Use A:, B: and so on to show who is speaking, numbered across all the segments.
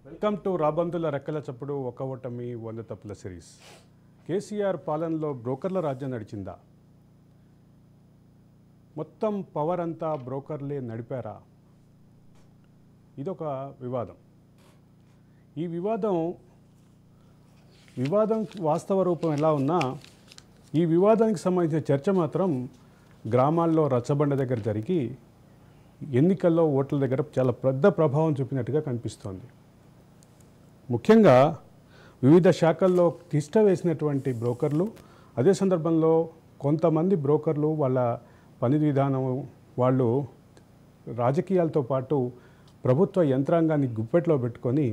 A: Welcome to రాబందుల రెక్కల చప్పుడు ఒక ఓటమి 100 తప్పుల సిరీస్. కేసీఆర్ పాలనలో బ్రోకర్ల రాజ్యం నడిచిందా? మొత్తం పవర్ అంతా బ్రోకర్లే నడిపారా? ఇదొక వివాదం. ఈ వివాదం వాస్తవ రూపం ఎలా ఉన్నా ఈ వివాదానికి సంబంధించిన చర్చ మాత్రం గ్రామాల్లో రచ్చబండ దగ్గర జరిగి ఎన్నికల్లో ఓట్ల దగ్గర చాలా పెద్ద ప్రభావం చూపినట్టుగా కనిపిస్తోంది. ముఖ్యంగా వివిధ శాఖల్లో తిష్ట వేసినటువంటి బ్రోకర్లు, అదే సందర్భంలో కొంతమంది బ్రోకర్లు వాళ్ళ పని విధానం, వాళ్ళు రాజకీయాలతో పాటు ప్రభుత్వ యంత్రాంగాన్ని గుప్పెట్లో పెట్టుకొని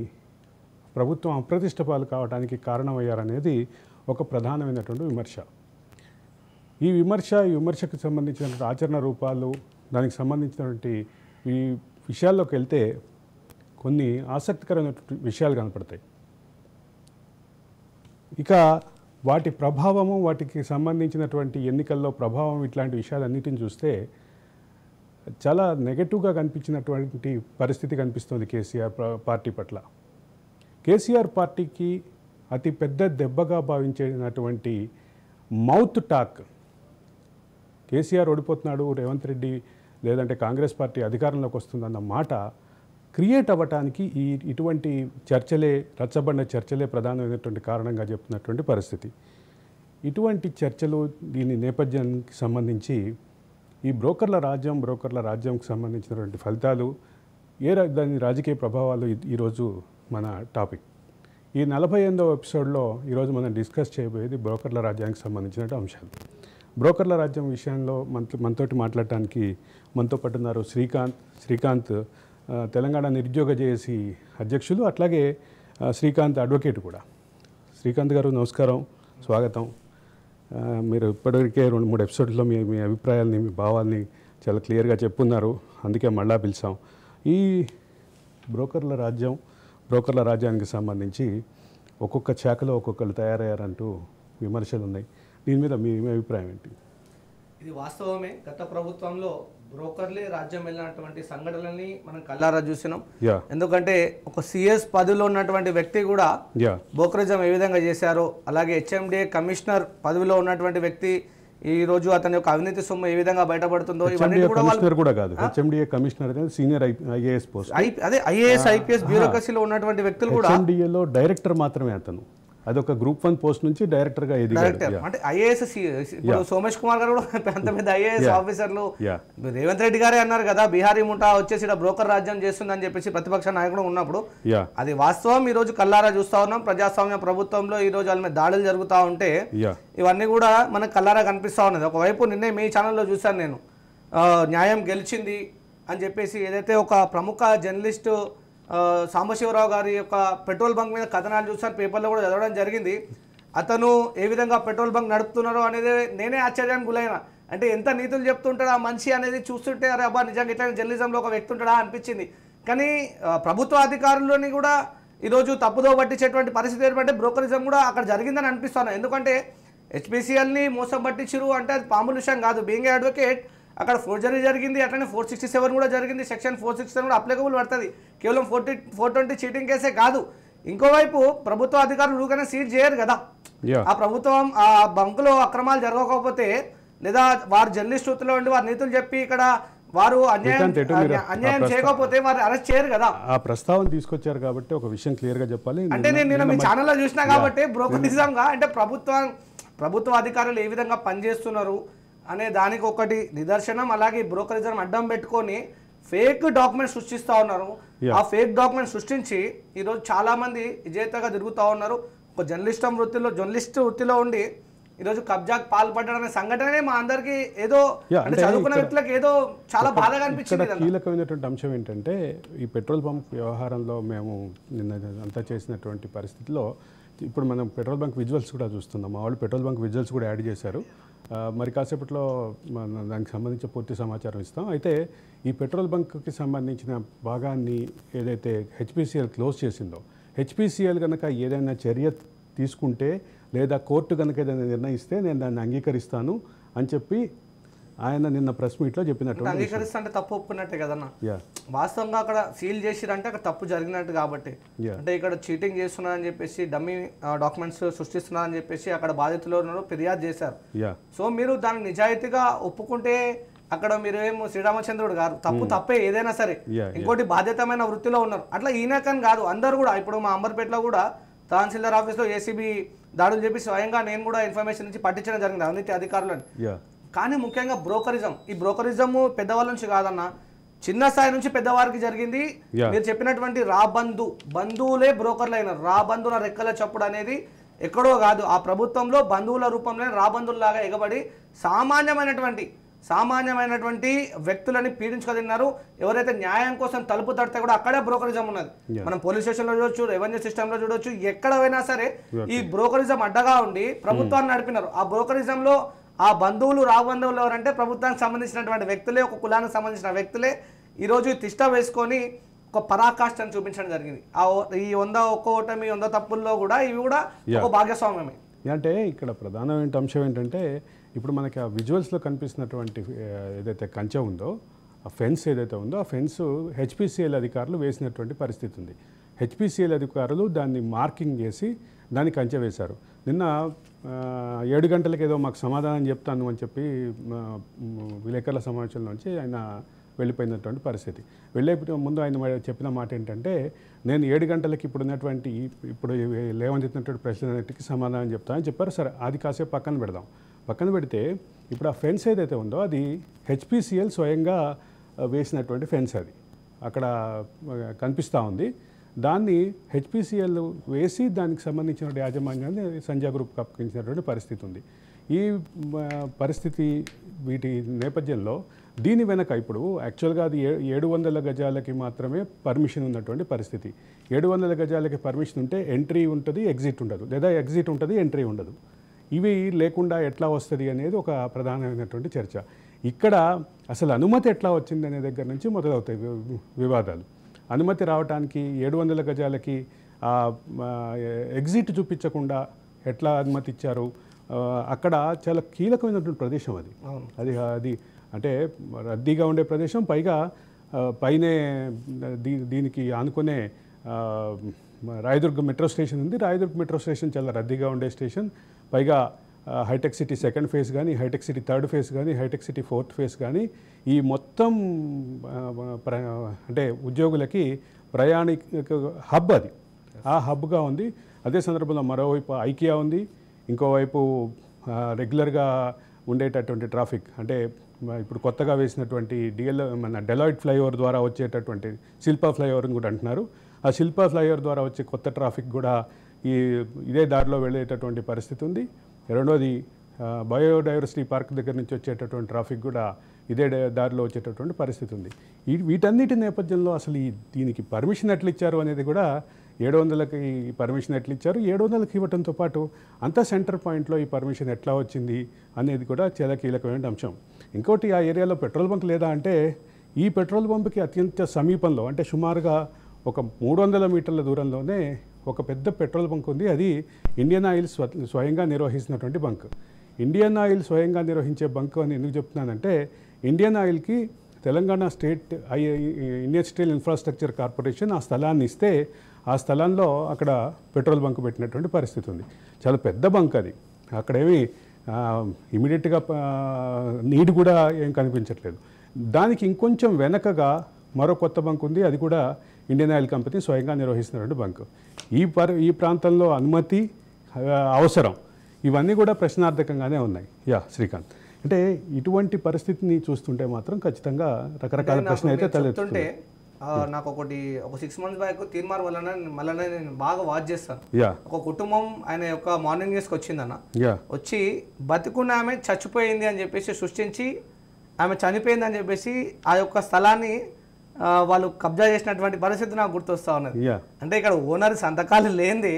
A: ప్రభుత్వం అప్రతిష్ట పాలు కావడానికి కారణమయ్యారనేది ఒక ప్రధానమైనటువంటి విమర్శ. ఈ విమర్శకు సంబంధించినటువంటి ఆచరణ రూపాలు, దానికి సంబంధించినటువంటి ఈ విషయాల్లోకి వెళ్తే కొన్ని ఆసక్తికరమైనటువంటి విషయాలు కనపడతాయి. ఇక వాటి ప్రభావము, వాటికి సంబంధించినటువంటి ఎన్నికల్లో ప్రభావం, ఇట్లాంటి విషయాలన్నిటిని చూస్తే చాలా నెగటివ్గా కనిపించినటువంటి పరిస్థితి కనిపిస్తుంది కేసీఆర్ పార్టీ పట్ల. కేసీఆర్ పార్టీకి అతి పెద్ద దెబ్బగా భావించినటువంటి మౌత్ టాక్, కేసీఆర్ ఓడిపోతున్నాడు, రేవంత్ రెడ్డి లేదంటే కాంగ్రెస్ పార్టీ అధికారంలోకి వస్తుందన్న మాట క్రియేట్ అవ్వటానికి ఇటువంటి చర్చలే, రచ్చబండ చర్చలే ప్రధానమైనటువంటి కారణంగా చెప్తున్నటువంటి పరిస్థితి. ఇటువంటి చర్చలు, దీని నేపథ్యానికి సంబంధించి ఈ బ్రోకర్ల రాజ్యంకి సంబంధించినటువంటి ఫలితాలు, దాని రాజకీయ ప్రభావాలు ఈరోజు మన టాపిక్. ఈ 48వ ఎపిసోడ్లో ఈరోజు మనం డిస్కస్ చేయబోయేది బ్రోకర్ల రాజ్యానికి సంబంధించిన అంశాలు. బ్రోకర్ల రాజ్యం విషయంలో మనతోటి మాట్లాడటానికి మనతో పాటు ఉన్నారు శ్రీకాంత్ తెలంగాణ నిరుద్యోగ జేఏసీ అధ్యక్షులు, అట్లాగే శ్రీకాంత్ అడ్వకేట్ కూడా. శ్రీకాంత్ గారు నమస్కారం, స్వాగతం. మీరు ఇప్పటివరకే 2-3 ఎపిసోడ్లో మీ అభిప్రాయాల్ని, మీ భావాల్ని చాలా క్లియర్గా చెప్పున్నారు, అందుకే మళ్ళా పిలిచాం. ఈ బ్రోకర్ల రాజ్యానికి సంబంధించి ఒక్కొక్క శాఖలో ఒక్కొక్కరు తయారయ్యారంటూ విమర్శలు ఉన్నాయి. దీని మీద మీ అభిప్రాయం ఏంటి?
B: ఇది వాస్తవమే. గత ప్రభుత్వంలో బ్రోకర్లే రాజ్యం వెళ్ళినటువంటి సంఘటనల్ని మనం కళ్ళారా చూసినాం. ఎందుకంటే ఒక సిఎస్ పదవిలో ఉన్నటువంటి వ్యక్తి కూడా బ్రోకరిజం ఏ విధంగా చేశారో, అలాగే హెచ్ఎండిఏ కమిషనర్ పదవిలో ఉన్నటువంటి వ్యక్తి ఈ రోజు అతని యొక్క అవినీతి సొమ్ము ఏ విధంగా బయటపడుతుందో, ఇవన్నీ కూడా కాదు.
A: HMDA commissioner senior IAS post,
B: అదే ఐఏఎస్ ఐపీఎస్ బ్యూరోక్రసీలో ఉన్నటువంటి వ్యక్తులు కూడా,
A: హెచ్ఎండిఏలో డైరెక్టర్ మాత్రమే అతను, అదొక గ్రూప్ 1 పోస్ట్ నుంచి డైరెక్టర్గా ఎదిగారు.
B: అంటే ఐఏఎస్ సోమేష్ కుమార్ గారు కూడా పెద్ద పెద్ద ఐఏఎస్ ఆఫీసర్లు. రేవంత్ రెడ్డి గారే అన్నారు కదా, బీహారీ ముఠా వచ్చేసి బ్రోకర్ రాజ్యం చేస్తుందని చెప్పేసి ప్రతిపక్ష నాయకుడు ఉన్నప్పుడు. అది వాస్తవం. ఈ రోజు కల్లారా చూస్తా ఉన్నాం. ప్రజాస్వామ్య ప్రభుత్వంలో ఈ రోజు వాళ్ళ మీద దాడులు జరుగుతూ ఉంటే ఇవన్నీ కూడా మనకు కల్లారా కనిపిస్తా ఉన్నది. ఒకవైపు నిన్నే మీ ఛానల్లో చూశాను నేను, న్యాయం గెలిచింది అని చెప్పేసి ఏదైతే ఒక ప్రముఖ జర్నలిస్టు సాంబశివరావు గారి యొక్క పెట్రోల్ బంక్ మీద కథనాలు చూసాను, పేపర్లో కూడా చదవడం జరిగింది. అతను ఏ విధంగా పెట్రోల్ బంక్ నడుపుతున్నారో అనేది నేనే ఆశ్చర్యానికి గురైన. అంటే ఎంత నీతులు చెప్తుంటాడు ఆ మనిషి అనేది చూస్తుంటే, అరే అబ్బా నిజంగా ఇట్లా జర్నలిజంలో ఒక వ్యక్తి ఉంటాడా అనిపించింది. కానీ ప్రభుత్వ అధికారులని కూడా ఈరోజు తప్పుదో పట్టించేటువంటి పరిస్థితి ఏంటంటే బ్రోకరిజం కూడా అక్కడ జరిగిందని అనిపిస్తాను. ఎందుకంటే హెచ్పిసిఎల్ని మోసం పట్టించరు అంటే అది మామూలు విషయం కాదు. బీయింగ్ అడ్వకేట్ అక్కడ ఫోర్జరీ జరిగింది, అట్లనే 467 కూడా జరిగింది. సెక్షన్ 467 కూడా అప్లికబుల్ పడుతుంది. కేవలం 420 చీటింగ్ కేసే కాదు. ఇంకోవైపు ప్రభుత్వ అధికారులు ఊరికనే సీజ్ చేయరు కదా. ఆ ప్రభుత్వం ఆ బంకులో అక్రమాలు జరగకపోతే, లేదా వారు జర్నలిస్ట్ వృత్తిలో ఉండి వారు నీతులు చెప్పి ఇక్కడ వారు అన్యాయం చేయకపోతే వారు అరెస్ట్ చేయరు కదా.
A: ఆ ప్రస్తావన తీసుకొచ్చారు కాబట్టి ఒక విషయం క్లియర్ గా చెప్పాలి.
B: అంటే నేను మీ ఛానల్లో చూసినా కాబట్టి బ్రోకరిజంగా అంటే ప్రభుత్వ అధికారులు ఏ విధంగా పనిచేస్తున్నారు అనే దానికి ఒకటి నిదర్శనం. అలాగే బ్రోకరిజం అడ్డం పెట్టుకొని ఫేక్ డాక్యుమెంట్ సృష్టిస్తూ ఉన్నారు. ఆ ఫేక్ డాక్యుమెంట్ సృష్టించి ఈరోజు చాలా మంది విజేతగా తిరుగుతూ ఉన్నారు. ఒక జర్నలిస్ట్ వృత్తిలో ఉండి ఈరోజు కబ్జాకు పాల్పడ్డారనే సంఘటనే మా అందరికి ఏదో చదువుకున్న వ్యక్తులకు ఏదో చాలా బాధగా అనిపించింది.
A: కీలకమైనటువంటి అంశం ఏంటంటే, ఈ పెట్రోల్ పంప్ వ్యవహారంలో మేము నిన్న అంతా చేసినటువంటి పరిస్థితిలో ఇప్పుడు మనం పెట్రోల్ బంక్ విజువల్స్ కూడా చూస్తున్నాం. మా వాళ్ళు పెట్రోల్ బంక్ విజువల్స్ కూడా యాడ్ చేశారు. మరి కాసేపట్లో దానికి సంబంధించిన పూర్తి సమాచారం ఇస్తాం. అయితే ఈ పెట్రోల్ బంక్కి సంబంధించిన భాగాన్ని ఏదైతే హెచ్పిసిఎల్ క్లోజ్ చేసిందో, హెచ్పిసిఎల్ కనుక ఏదైనా చర్య తీసుకుంటే లేదా కోర్టు కనుక ఏదైనా నిర్ణయిస్తే నేను దాన్ని అంగీకరిస్తాను అని చెప్పి ఆయన నిన్న ప్రెస్ మీట్లో చెప్పినటువంటి
B: అంగీకరిస్తే అంటే తప్పు ఒప్పుకున్నట్టే కదన్నా. వాస్తవంగా అక్కడ సీల్ చేసిరంటే అక్కడ తప్పు జరిగినట్టు కాబట్టి, అంటే ఇక్కడ చీటింగ్ చేస్తున్నారని చెప్పేసి డమ్మీ డాక్యుమెంట్స్ సృష్టిస్తున్నారని చెప్పేసి అక్కడ బాధితులు ఫిర్యాదు చేశారు. సో మీరు దాన్ని నిజాయితీగా ఒప్పుకుంటే అక్కడ మీరేమో శ్రీరామచంద్రుడు గారు తప్పు తప్పే ఏదైనా సరే. ఇంకోటి బాధ్యతమైన వృత్తిలో ఉన్నారు, అట్లా ఈయనకని కాదు అందరు కూడా. ఇప్పుడు మా అంబర్పేటలో కూడా తహసీల్దార్ ఆఫీస్లో ఏసీబీ దాడులు చెప్పి స్వయంగా నేను కూడా ఇన్ఫర్మేషన్ నుంచి పట్టించడం జరిగింది అవినీతి అధికారులని. కానీ ముఖ్యంగా బ్రోకరిజం, ఈ బ్రోకరిజం పెద్దవాళ్ళ నుంచి కాదన్న, చిన్న స్థాయి నుంచి పెద్దవారికి జరిగింది. మీరు చెప్పినటువంటి బంధువులే బ్రోకర్లు అయినారు. బంధువుల రెక్కల చప్పుడు అనేది ఎక్కడో కాదు, ఆ ప్రభుత్వంలో బంధువుల రూపంలోనే రాబంధువులాగా ఎగబడి సామాన్యమైనటువంటి వ్యక్తులని పీడించుకున్నారు. ఎవరైతే న్యాయం కోసం తలుపు తడితే కూడా అక్కడే బ్రోకరిజం ఉన్నది. మనం పోలీస్ స్టేషన్లో చూడొచ్చు, రెవెన్యూ సిస్టంలో చూడొచ్చు, ఎక్కడైనా సరే ఈ బ్రోకరిజం అడ్డగా ఉండి ప్రభుత్వాన్ని నడిపినారు. ఆ బ్రోకరిజంలో ఆ బంధువులు రాబంధువులు ఎవరంటే ప్రభుత్వానికి సంబంధించినటువంటి వ్యక్తులే, ఒక కులానికి సంబంధించిన వ్యక్తులే ఈరోజు తిష్ట వేసుకొని ఒక పరాకాష్ఠను చూపించడం జరిగింది. ఈ 100 ఓటమి 100 తప్పుల్లో కూడా ఇవి కూడా ఒక భాగస్వామ్యమే.
A: అంటే ఇక్కడ ప్రధానమైన అంశం ఏంటంటే, ఇప్పుడు మనకి ఆ విజువల్స్లో కనిపిస్తున్నటువంటి ఏదైతే కంచె ఉందో, ఆ ఫెన్స్ ఏదైతే ఉందో, ఆ ఫెన్స్ హెచ్పిసిఎల్ అధికారులు వేసినటువంటి పరిస్థితి ఉంది. హెచ్పిసిఎల్ అధికారులు దాన్ని మార్కింగ్ చేసి దాన్ని కంచె వేశారు. నిన్న 7 గంటలకు ఏదో మాకు సమాధానం చెప్తాను అని చెప్పి విలేకరుల సమావేశం నుంచి ఆయన వెళ్ళిపోయినటువంటి పరిస్థితి. వెళ్ళే ముందు ఆయన చెప్పిన మాట ఏంటంటే, నేను 7 గంటలకి ఇప్పుడు లేవనెత్తినటువంటి ప్రశ్నలన్నిటికీ సమాధానం చెప్తానని చెప్పారు. సరే, అది కాసేపు పక్కన పెడితే ఇప్పుడు ఆ ఫెన్స్ ఏదైతే ఉందో అది హెచ్పిసిఎల్ స్వయంగా వేసినటువంటి ఫెన్స్, అది అక్కడ కనిపిస్తూ ఉంది. దాన్ని హెచ్పిసిఎల్ వేసి దానికి సంబంధించిన యాజమాన్యాన్ని సంజయ్ గ్రూప్కి అప్పగించినటువంటి పరిస్థితి ఉంది. ఈ పరిస్థితి వీటి నేపథ్యంలో దీని వెనక ఇప్పుడు యాక్చువల్గా అది 700 గజాలకి మాత్రమే పర్మిషన్ ఉన్నటువంటి పరిస్థితి. 700 గజాలకి పర్మిషన్ ఉంటే ఎంట్రీ ఉంటుంది, ఎగ్జిట్ ఉండదు, లేదా ఎగ్జిట్ ఉంటుంది, ఎంట్రీ ఉండదు. ఇవి లేకుండా ఎట్లా వస్తుంది అనేది ఒక ప్రధానమైనటువంటి చర్చ. ఇక్కడ అసలు అనుమతి ఎట్లా వచ్చింది అనే దగ్గర నుంచి మొదలవుతాయి వివాదాలు. అనుమతి రావడానికి 700 గజాలకి ఎగ్జిట్ చూపించకుండా ఎట్లా అనుమతి ఇచ్చారు? అక్కడ చాలా కీలకమైనటువంటి ప్రదేశం అది అంటే రద్దీగా ఉండే ప్రదేశం, పైగా పైనే దీనికి ఆనుకునే రాయదుర్గ మెట్రో స్టేషన్ ఉంది. రాయదుర్గ మెట్రో స్టేషన్ చాలా రద్దీగా ఉండే స్టేషన్, పైగా హైటెక్ సిటీ 2nd ఫేజ్ కానీ, హైటెక్ సిటీ 3rd ఫేజ్ కానీ, హైటెక్ సిటీ 4th ఫేజ్ కానీ, ఈ మొత్తం అంటే ఉద్యోగులకి ప్రయాణిక హబ్ అది, ఆ హబ్గా ఉంది. అదే సందర్భంలో మరోవైపు ఐకియా ఉంది, ఇంకోవైపు రెగ్యులర్గా ఉండేటటువంటి ట్రాఫిక్, అంటే ఇప్పుడు కొత్తగా వేసినటువంటి డెలాయిట్ ఫ్లైఓవర్ ద్వారా వచ్చేటటువంటి శిల్పా ఫ్లైఓవర్ అని కూడా అంటున్నారు. ఆ శిల్పా ఫ్లైఓవర్ ద్వారా వచ్చే కొత్త ట్రాఫిక్ కూడా ఇదే దారిలో వెళ్ళేటటువంటి పరిస్థితి ఉంది. రెండోది బయోడైవర్సిటీ పార్క్ దగ్గర నుంచి వచ్చేటటువంటి ట్రాఫిక్ కూడా ఇదే దారిలో వచ్చేటటువంటి పరిస్థితి ఉంది. వీటన్నిటి నేపథ్యంలో అసలు దీనికి పర్మిషన్ ఎట్లా ఇచ్చారు అనేది కూడా 700కి పర్మిషన్ ఎట్లా ఇచ్చారు, 700కి ఇవ్వడంతో పాటు అంతా సెంటర్ పాయింట్లో ఈ పర్మిషన్ ఎట్లా వచ్చింది అనేది కూడా చాలా కీలకమైన అంశం. ఇంకోటి, ఆ ఏరియాలో పెట్రోల్ బంక్ లేదా అంటే, ఈ పెట్రోల్ బంక్కి అత్యంత సమీపంలో, అంటే సుమారుగా ఒక 300 మీటర్ల దూరంలోనే ఒక పెద్ద పెట్రోల్ బంక్ ఉంది. అది ఇండియన్ ఆయిల్ స్వయంగా నిర్వహిస్తున్నటువంటి బంక్. ఇండియన్ ఆయిల్ స్వయంగా నిర్వహించే బంక్ అని ఎందుకు చెప్తున్నానంటే, ఇండియన్ ఆయిల్కి Telangana state Indian steel infrastructure corporation ఆ స్థలాన్ని ఇస్తే, ఆ స్థలంలో అక్కడ పెట్రోల్ బంక్ పెట్టినటువంటి పరిస్థితి ఉంది. చాలా పెద్ద బంక్ అది. అక్కడేమి ఇమీడియట్గా నీడ్ కూడా ఏం కనిపించట్లేదు. దానికి ఇంకొంచెం వెనకగా మరో కొత్త బంక్ ఉంది, అది కూడా ఇండియన్ ఆయిల్ కంపెనీ స్వయంగా నిర్వహిస్తున్నటువంటి బంక్. ఈ ప్రాంతంలో అనుమతి అవసరం, ఇవన్నీ కూడా ప్రశ్నార్థకంగానే ఉన్నాయి. శ్రీకాంత్, అంటే ఇటువంటి పరిస్థితిని చూస్తుంటే మాత్రం ఖచ్చితంగా రకరకాల ప్రశ్న అయితే తలెత్తుతుంటే,
B: నాకు ఒక 6 months బ్యాక్ తీర్మార్ మళ్ళీ నేను బాగా వాచ్ చేస్తాను. ఒక కుటుంబం ఆయన యొక్క మార్నింగ్ న్యూస్కి వచ్చిందన్న, వచ్చి బతికున్న ఆమె చచ్చిపోయింది అని చెప్పేసి సృష్టించి, ఆమె చనిపోయింది అని చెప్పేసి ఆ యొక్క స్థలాన్ని వాళ్ళు కబ్జా చేసినటువంటి పరిస్థితి నాకు గుర్తొస్తా ఉన్నది. అంటే ఇక్కడ ఓనర్ సంతకాలు లేనిది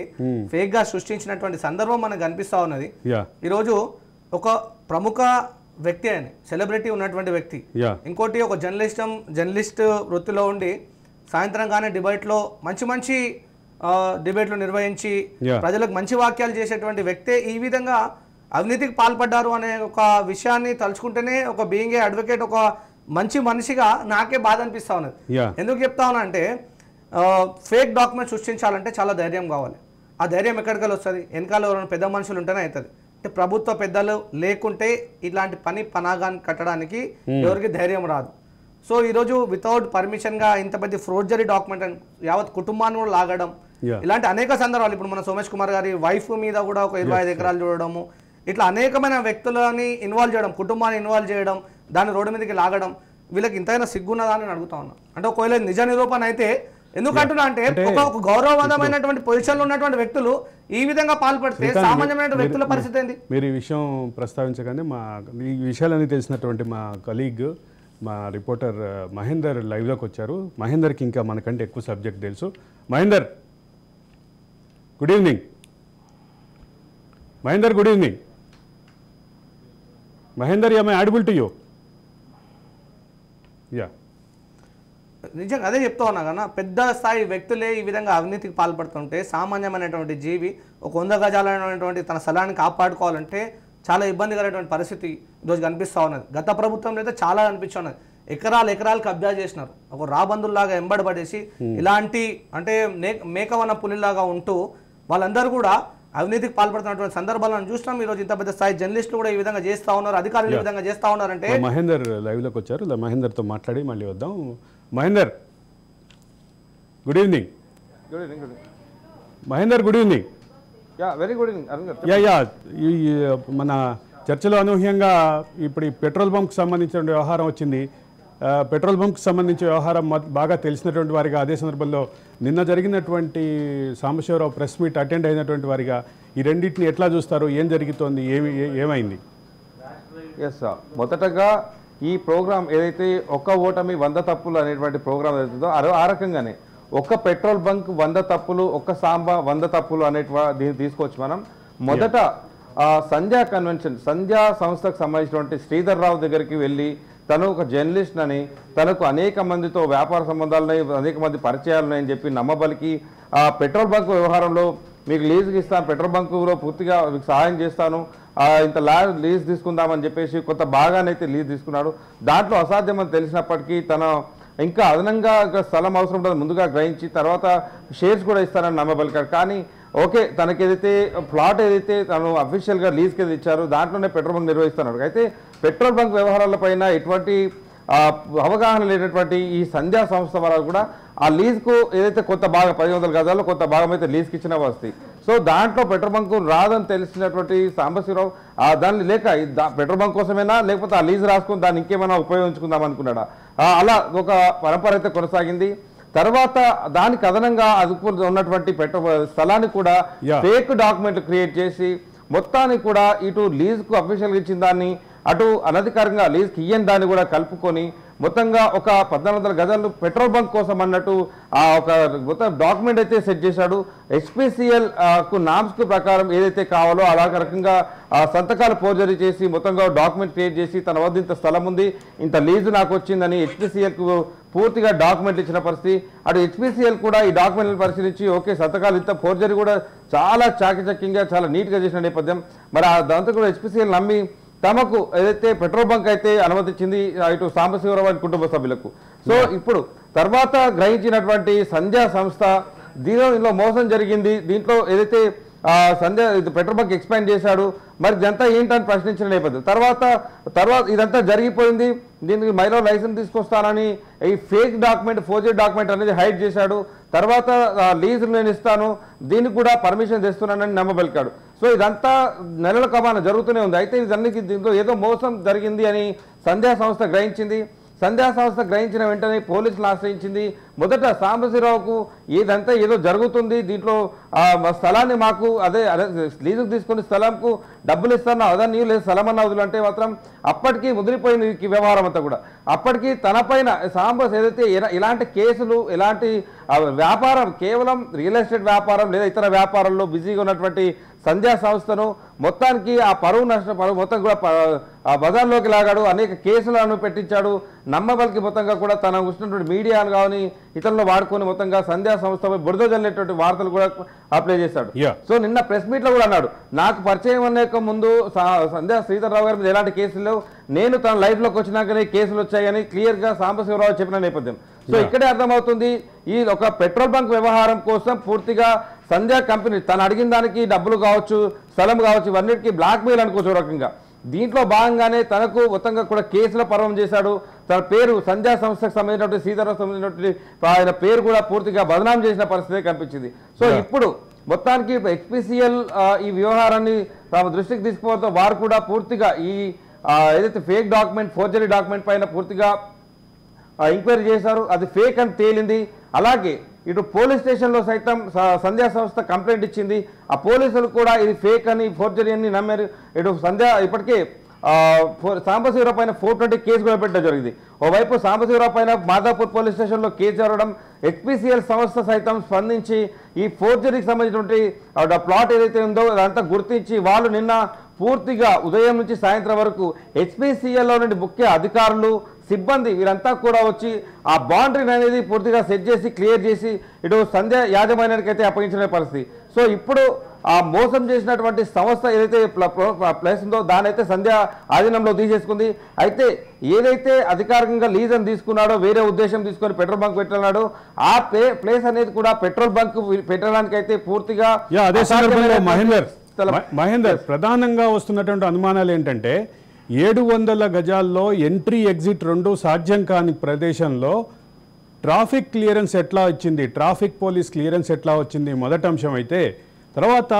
B: ఫేక్ గా సృష్టించినటువంటి సందర్భం మనకు కనిపిస్తా ఉన్నది. ఈరోజు ఒక ప్రముఖ వ్యక్తి, ఆయన సెలబ్రిటీ ఉన్నటువంటి వ్యక్తి, ఇంకోటి ఒక జర్నలిస్ట్ వృత్తిలో ఉండి సాయంత్రం కానీ డిబేట్లో మంచి డిబేట్లు నిర్వహించి ప్రజలకు మంచి వాక్యాలు చేసేటువంటి వ్యక్తే ఈ విధంగా అవినీతికి పాల్పడ్డారు అనే ఒక విషయాన్ని తలుచుకుంటేనే ఒక బీయింగ్ ఏ అడ్వకేట్ ఒక మంచి మనిషిగా నాకే బాధ అనిపిస్తా ఉన్నది. ఎందుకు చెప్తా ఉన్నా అంటే ఫేక్ డాక్యుమెంట్ సృష్టించాలంటే చాలా ధైర్యం కావాలి. ఆ ధైర్యం ఎక్కడికి వస్తుంది? వెనకాల ఎవరైనా పెద్ద మనుషులు ఉంటేనే అవుతుంది. అంటే ప్రభుత్వ పెద్దలు లేకుంటే ఇలాంటి పనాగాన్ని కట్టడానికి ఎవరికి ధైర్యం రాదు. సో ఈరోజు వితౌట్ పర్మిషన్గా ఇంత పెద్ద ఫ్రోడ్జరీ డాక్యుమెంట్ యావత్ కుటుంబాన్ని కూడా లాగడం, ఇలాంటి అనేక సందర్భాలు. ఇప్పుడు మన సోమేష్ కుమార్ గారి వైఫ్ మీద కూడా ఒక 25 ఎకరాలు చూడడము, ఇట్లా అనేకమైన వ్యక్తులని ఇన్వాల్వ్ చేయడం, కుటుంబాన్ని ఇన్వాల్వ్ చేయడం, దాన్ని రోడ్డు మీదకి లాగడం, వీళ్ళకి ఇంతైనా సిగ్గున్నదా అని అడుగుతా ఉన్నా. అంటే ఒకవేళ నిజ నిరూపణ అయితే ఎందుకంటున్నా అంటే ఒక గౌరవవంతమైనటువంటి పొజిషన్లో ఉన్నటువంటి వ్యక్తులు ఈ విధంగా పాల్పడితే సామాన్యమైన వ్యక్తుల పరిస్థితి ఏంది?
A: మీరు ఈ విషయం ప్రస్తావించగానే ఈ విషయాలన్నీ తెలిసినటువంటి మా కలీగ్ మా రిపోర్టర్ మహేందర్ లైవ్లోకి వచ్చారు. మహేందర్కి ఇంకా మనకంటే ఎక్కువ సబ్జెక్ట్ తెలుసు. Mahender, good evening. Mahender, good evening. Mahender, am I audible to you? Yeah,
B: నిజంగా అదే చెప్తా ఉన్నా కన్నా, పెద్ద స్థాయి వ్యక్తులే ఈ విధంగా అవినీతికి పాల్పడుతుంటే సామాన్యమైనటువంటి జీవి ఒక 100 గజాలైనటువంటి తన స్థలాన్ని కాపాడుకోవాలంటే చాలా ఇబ్బందికరమైనటువంటి పరిస్థితి ఈరోజు కనిపిస్తూ ఉన్నది. గత ప్రభుత్వంలో అయితే చాలా కనిపిస్తున్నది. ఎకరాలు కబ్జా చేసినారు. ఒక రాబందుల్లాగా ఎంబడబడేసి ఇలాంటి అంటే మేకవన పులిలాగా ఉంటూ వాళ్ళందరూ కూడా అవినీతికి పాల్పడుతున్నటువంటి సందర్భాలను చూసినాం. ఈరోజు ఇంత పెద్ద స్థాయి జర్నలిస్టులు కూడా ఈ విధంగా చేస్తూ ఉన్నారు, అధికారులు ఈ విధంగా చేస్తూ ఉన్నారంటే.
A: మహేందర్ లైవ్లోకి వచ్చారు. మహేందర్తో మాట్లాడి మళ్ళీ వద్దాం. Mahender, good evening. Mahender, good evening.
C: Very good evening.
A: Yeah, ఈ మన చర్చలో అనూహ్యంగా ఇప్పుడు ఈ పెట్రోల్ బంక్కి సంబంధించిన వ్యవహారం వచ్చింది. పెట్రోల్ బంక్కి సంబంధించిన వ్యవహారం బాగా తెలిసినటువంటి వారిగా, అదే సందర్భంలో నిన్న జరిగినటువంటి సాంబశివరావు ప్రెస్ మీట్ అటెండ్ అయినటువంటి వారిగా ఈ రెండింటిని ఎట్లా చూస్తారు? ఏం జరుగుతోంది? ఏమైంది?
C: ఎస్ సార్, మొదటగా ఈ ప్రోగ్రామ్ ఏదైతే ఒక్క ఓటమి 100 తప్పులు అనేటువంటి ప్రోగ్రామ్ ఏదైతుందో ఆ రకంగానే ఒక్క పెట్రోల్ బంక్ 100 తప్పులు, ఒక్క సాంబా 100 తప్పులు దీన్ని తీసుకొచ్చి మనం మొదట సంధ్యా కన్వెన్షన్, సంధ్యా సంస్థకు సంబంధించినటువంటి శ్రీధర్ రావు దగ్గరికి వెళ్ళి తను ఒక జర్నలిస్ట్ అని, తనకు అనేక మందితో వ్యాపార సంబంధాలున్నాయి, అనేక మంది పరిచయాలున్నాయని చెప్పి నమ్మబలికి పెట్రోల్ బంక్ వ్యవహారంలో మీకు లీజుకి ఇస్తాను, పెట్రోల్ బంకులో పూర్తిగా మీకు సహాయం చేస్తాను, ఇంత లీజ్ తీసుకుందామని చెప్పేసి కొంత భాగానైతే లీజ్ తీసుకున్నాడు. దాంట్లో అసాధ్యమని తెలిసినప్పటికీ తన ఇంకా అదనంగా స్థలం అవసరం ఉంటుంది ముందుగా గ్రహించి తర్వాత షేర్స్ కూడా ఇస్తానని నమ్మబలికాడు. కానీ ఓకే, తనకి ఏదైతే ప్లాట్ ఏదైతే తను అఫీషియల్గా లీజ్కి ఏది ఇచ్చారో దాంట్లోనే పెట్రోల్ బంక్ నిర్వహిస్తున్నాడు. అయితే పెట్రోల్ బంక్ వ్యవహారాలపైన ఎటువంటి అవగాహన లేనటువంటి ఈ సంధ్యా సంస్థ వాళ్ళు కూడా ఆ లీజ్కు ఏదైతే కొంత భాగం 500 గజాల్లో కొంత భాగం అయితే లీజ్కి ఇచ్చిన వస్తాయి. సో దాంట్లో పెట్రోల్ బంకు రాదని తెలిసినటువంటి సాంబశివరావు దాన్ని లేక పెట్రోల్ బంక్ కోసమైనా లేకపోతే ఆ లీజ్ రాసుకుని దాన్ని ఇంకేమైనా ఉపయోగించుకుందాం అనుకున్నాడా, అలా ఒక పరంపర అయితే కొనసాగింది. తర్వాత దానికి అదనంగా అదుపు ఉన్నటువంటి స్థలాన్ని కూడా ఫేక్ డాక్యుమెంట్లు క్రియేట్ చేసి మొత్తాన్ని కూడా ఇటు లీజ్కు అఫీషియల్గా ఇచ్చిన దాన్ని అటు అనధికారంగా లీజ్కి ఇయ్యని దాన్ని కూడా కలుపుకొని మొత్తంగా ఒక 1400 గజాలు పెట్రోల్ బంక్ కోసం అన్నట్టు ఒక మొత్తం డాక్యుమెంట్ అయితే సెట్ చేశాడు. HPCL నామ్స్కు ప్రకారం ఏదైతే కావాలో అలా రకంగా సంతకాలు ఫోర్జరీ చేసి మొత్తంగా డాక్యుమెంట్ క్రియేట్ చేసి తన వద్ద ఇంత స్థలం ఉంది, ఇంత లీజు నాకు వచ్చిందని HPCLకు పూర్తిగా డాక్యుమెంట్ ఇచ్చిన పరిస్థితి. అటు HPCL కూడా ఈ డాక్యుమెంట్లను పరిశీలించి ఓకే సంతకాలు ఇంత ఫోర్జరీ కూడా చాలా చాకచక్యంగా చాలా నీట్గా చేసిన నేపథ్యం. మరి దాంతో కూడా HPCL నమ్మి తమకు ఏదైతే పెట్రోల్ బంక్ అయితే అనుమతించింది ఇటు సాంబశివరావు కుటుంబ సభ్యులకు. సో ఇప్పుడు తర్వాత గ్రహించినటువంటి సంధ్యా సంస్థ దీనిలో మోసం జరిగింది, దీంట్లో ఏదైతే సంధ్యా పెట్రోల్ బంక్ ఎక్స్పాండ్ చేశాడు, మరి ఇదంతా ఏంటని ప్రశ్నించిన నేపథ్యం. తర్వాత ఇదంతా జరిగిపోయింది, దీనికి మైలో లైసెన్స్ తీసుకొస్తానని ఈ ఫేక్ డాక్యుమెంట్ ఫోర్జరీ డాక్యుమెంట్ అనేది హైడ్ చేశాడు. తర్వాత లీజు నేను ఇస్తాను, దీనికి కూడా పర్మిషన్ తెస్తున్నానని నమ్మబలికాడు. సో ఇదంతా నెలల కమాన జరుగుతూనే ఉంది. అయితే దీంట్లో ఏదో మోసం జరిగింది అని సంధ్యా సంస్థ గ్రహించింది. సంధ్యా సంస్థ గ్రహించిన వెంటనే పోలీసులు ఆశ్రయించింది. మొదట సాంబశివరావుకు ఇదంతా ఏదో జరుగుతుంది, దీంట్లో స్థలాన్ని మాకు అదే లీజుకు తీసుకుని స్థలంకు డబ్బులు ఇస్తాను అదన్నీ లేదు స్థలం అన్న వదులు అంటే మాత్రం అప్పటికీ ముదిరిపోయింది ఈ వ్యవహారం అంతా కూడా. అప్పటికి తనపైన సాంబస్ ఏదైతే ఇలాంటి కేసులు ఇలాంటి వ్యాపారం కేవలం రియల్ ఎస్టేట్ వ్యాపారం లేదా ఇతర వ్యాపారాల్లో బిజీగా ఉన్నటువంటి సంధ్యా సంస్థను మొత్తానికి ఆ పరువు మొత్తం కూడా బజార్లోకి లాగాడు, అనేక కేసులను పెట్టించాడు. నమ్మబలికి మొత్తంగా కూడా తన వచ్చినటువంటి మీడియాను కానీ ఇతరులు వాడుకొని మొత్తంగా సంధ్యా సంస్థపై బురద జల్లేటువంటి వార్తలు కూడా అప్లై చేశాడు. సో నిన్న ప్రెస్ మీట్ లో కూడా అన్నాడు, నాకు పరిచయం అనేక ముందు సంధ్యా శ్రీధర్రావు గారి మీద ఎలాంటి కేసులు లేవు, నేను తన లైఫ్ లోకి వచ్చినాకనే కేసులు వచ్చాయని క్లియర్ గా సాంబశివరావు చెప్పిన నేపథ్యం. సో ఇక్కడే అర్థమవుతుంది ఈ ఒక పెట్రోల్ బంక్ వ్యవహారం కోసం పూర్తిగా సంధ్యా కంపెనీ తను అడిగిన దానికి డబ్బులు కావచ్చు, స్థలం కావచ్చు, ఇవన్నిటికీ బ్లాక్ మెయిల్ అనుకోవచ్చు రకంగా. దీంట్లో భాగంగానే తనకు మొత్తంగా కూడా కేసుల పర్వం చేశాడు. తన పేరు సంధ్యా సంస్థకు సంబంధించినటువంటి సీతారాం సంబంధించినటువంటి ఆయన పేరు కూడా పూర్తిగా బదనాం చేసిన పరిస్థితి కనిపించింది. సో ఇప్పుడు మొత్తానికి HPCL ఈ వ్యవహారాన్ని తమ దృష్టికి తీసుకుపోవడంతో వారు కూడా పూర్తిగా ఈ ఏదైతే ఫేక్ డాక్యుమెంట్, ఫోర్జరీ డాక్యుమెంట్ పైన పూర్తిగా ఎంక్వైరీ చేశారు. అది ఫేక్ అని తేలింది. అలాగే ఇటు పోలీస్ స్టేషన్లో సైతం సంధ్యా సంస్థ కంప్లైంట్ ఇచ్చింది. ఆ పోలీసులు కూడా ఇది ఫేక్ అని, ఫోర్జరీ అని నమ్మారు. ఇటు సంధ్యా ఇప్పటికే సాంబశివరావు పైన 420 కేసు కూడా పెట్టడం జరిగింది. ఓవైపు సాంబశివరావు పైన మాదాపూర్ పోలీస్ స్టేషన్లో కేసు జరగడం, HPCL సంస్థ సైతం స్పందించి ఈ ఫోర్జరీకి సంబంధించినటువంటి ప్లాట్ ఏదైతే ఉందో అదంతా గుర్తించి వాళ్ళు నిన్న పూర్తిగా ఉదయం నుంచి సాయంత్రం వరకు HPCLలో నుండి ముఖ్య అధికారులు, సిబ్బంది వీరంతా కూడా వచ్చి ఆ బౌండరీని అనేది పూర్తిగా సెట్ చేసి క్లియర్ చేసి ఇటు సంధ్య యాజమాన్యానికి అయితే అప్పగించిన పరిస్థితి. సో ఇప్పుడు ఆ మోసం చేసినటువంటి సంస్థ ఏదైతే ప్లేస్ ఉందో దాని అయితే సంధ్య ఆధీనంలో తీసేసుకుంది. అయితే ఏదైతే అధికారికంగా లీజ్ అని తీసుకున్నాడో, వేరే ఉద్దేశం తీసుకొని పెట్రోల్ బంక్ పెట్టాడు, ఆ ప్లేస్ అనేది కూడా పెట్రోల్ బంక్ పెట్టడానికి అయితే పూర్తిగా
A: మహేందర్ ప్రధానంగా వస్తున్నటువంటి అనుమానాలు ఏంటంటే 700 గజాల్లో ఎంట్రీ ఎగ్జిట్ రెండు సాధ్యం కాని ప్రదేశంలో ట్రాఫిక్ క్లియరెన్స్ ఎట్లా వచ్చింది, ట్రాఫిక్ పోలీస్ క్లియరెన్స్ ఎట్లా వచ్చింది మొదటి అంశం అయితే, తర్వాత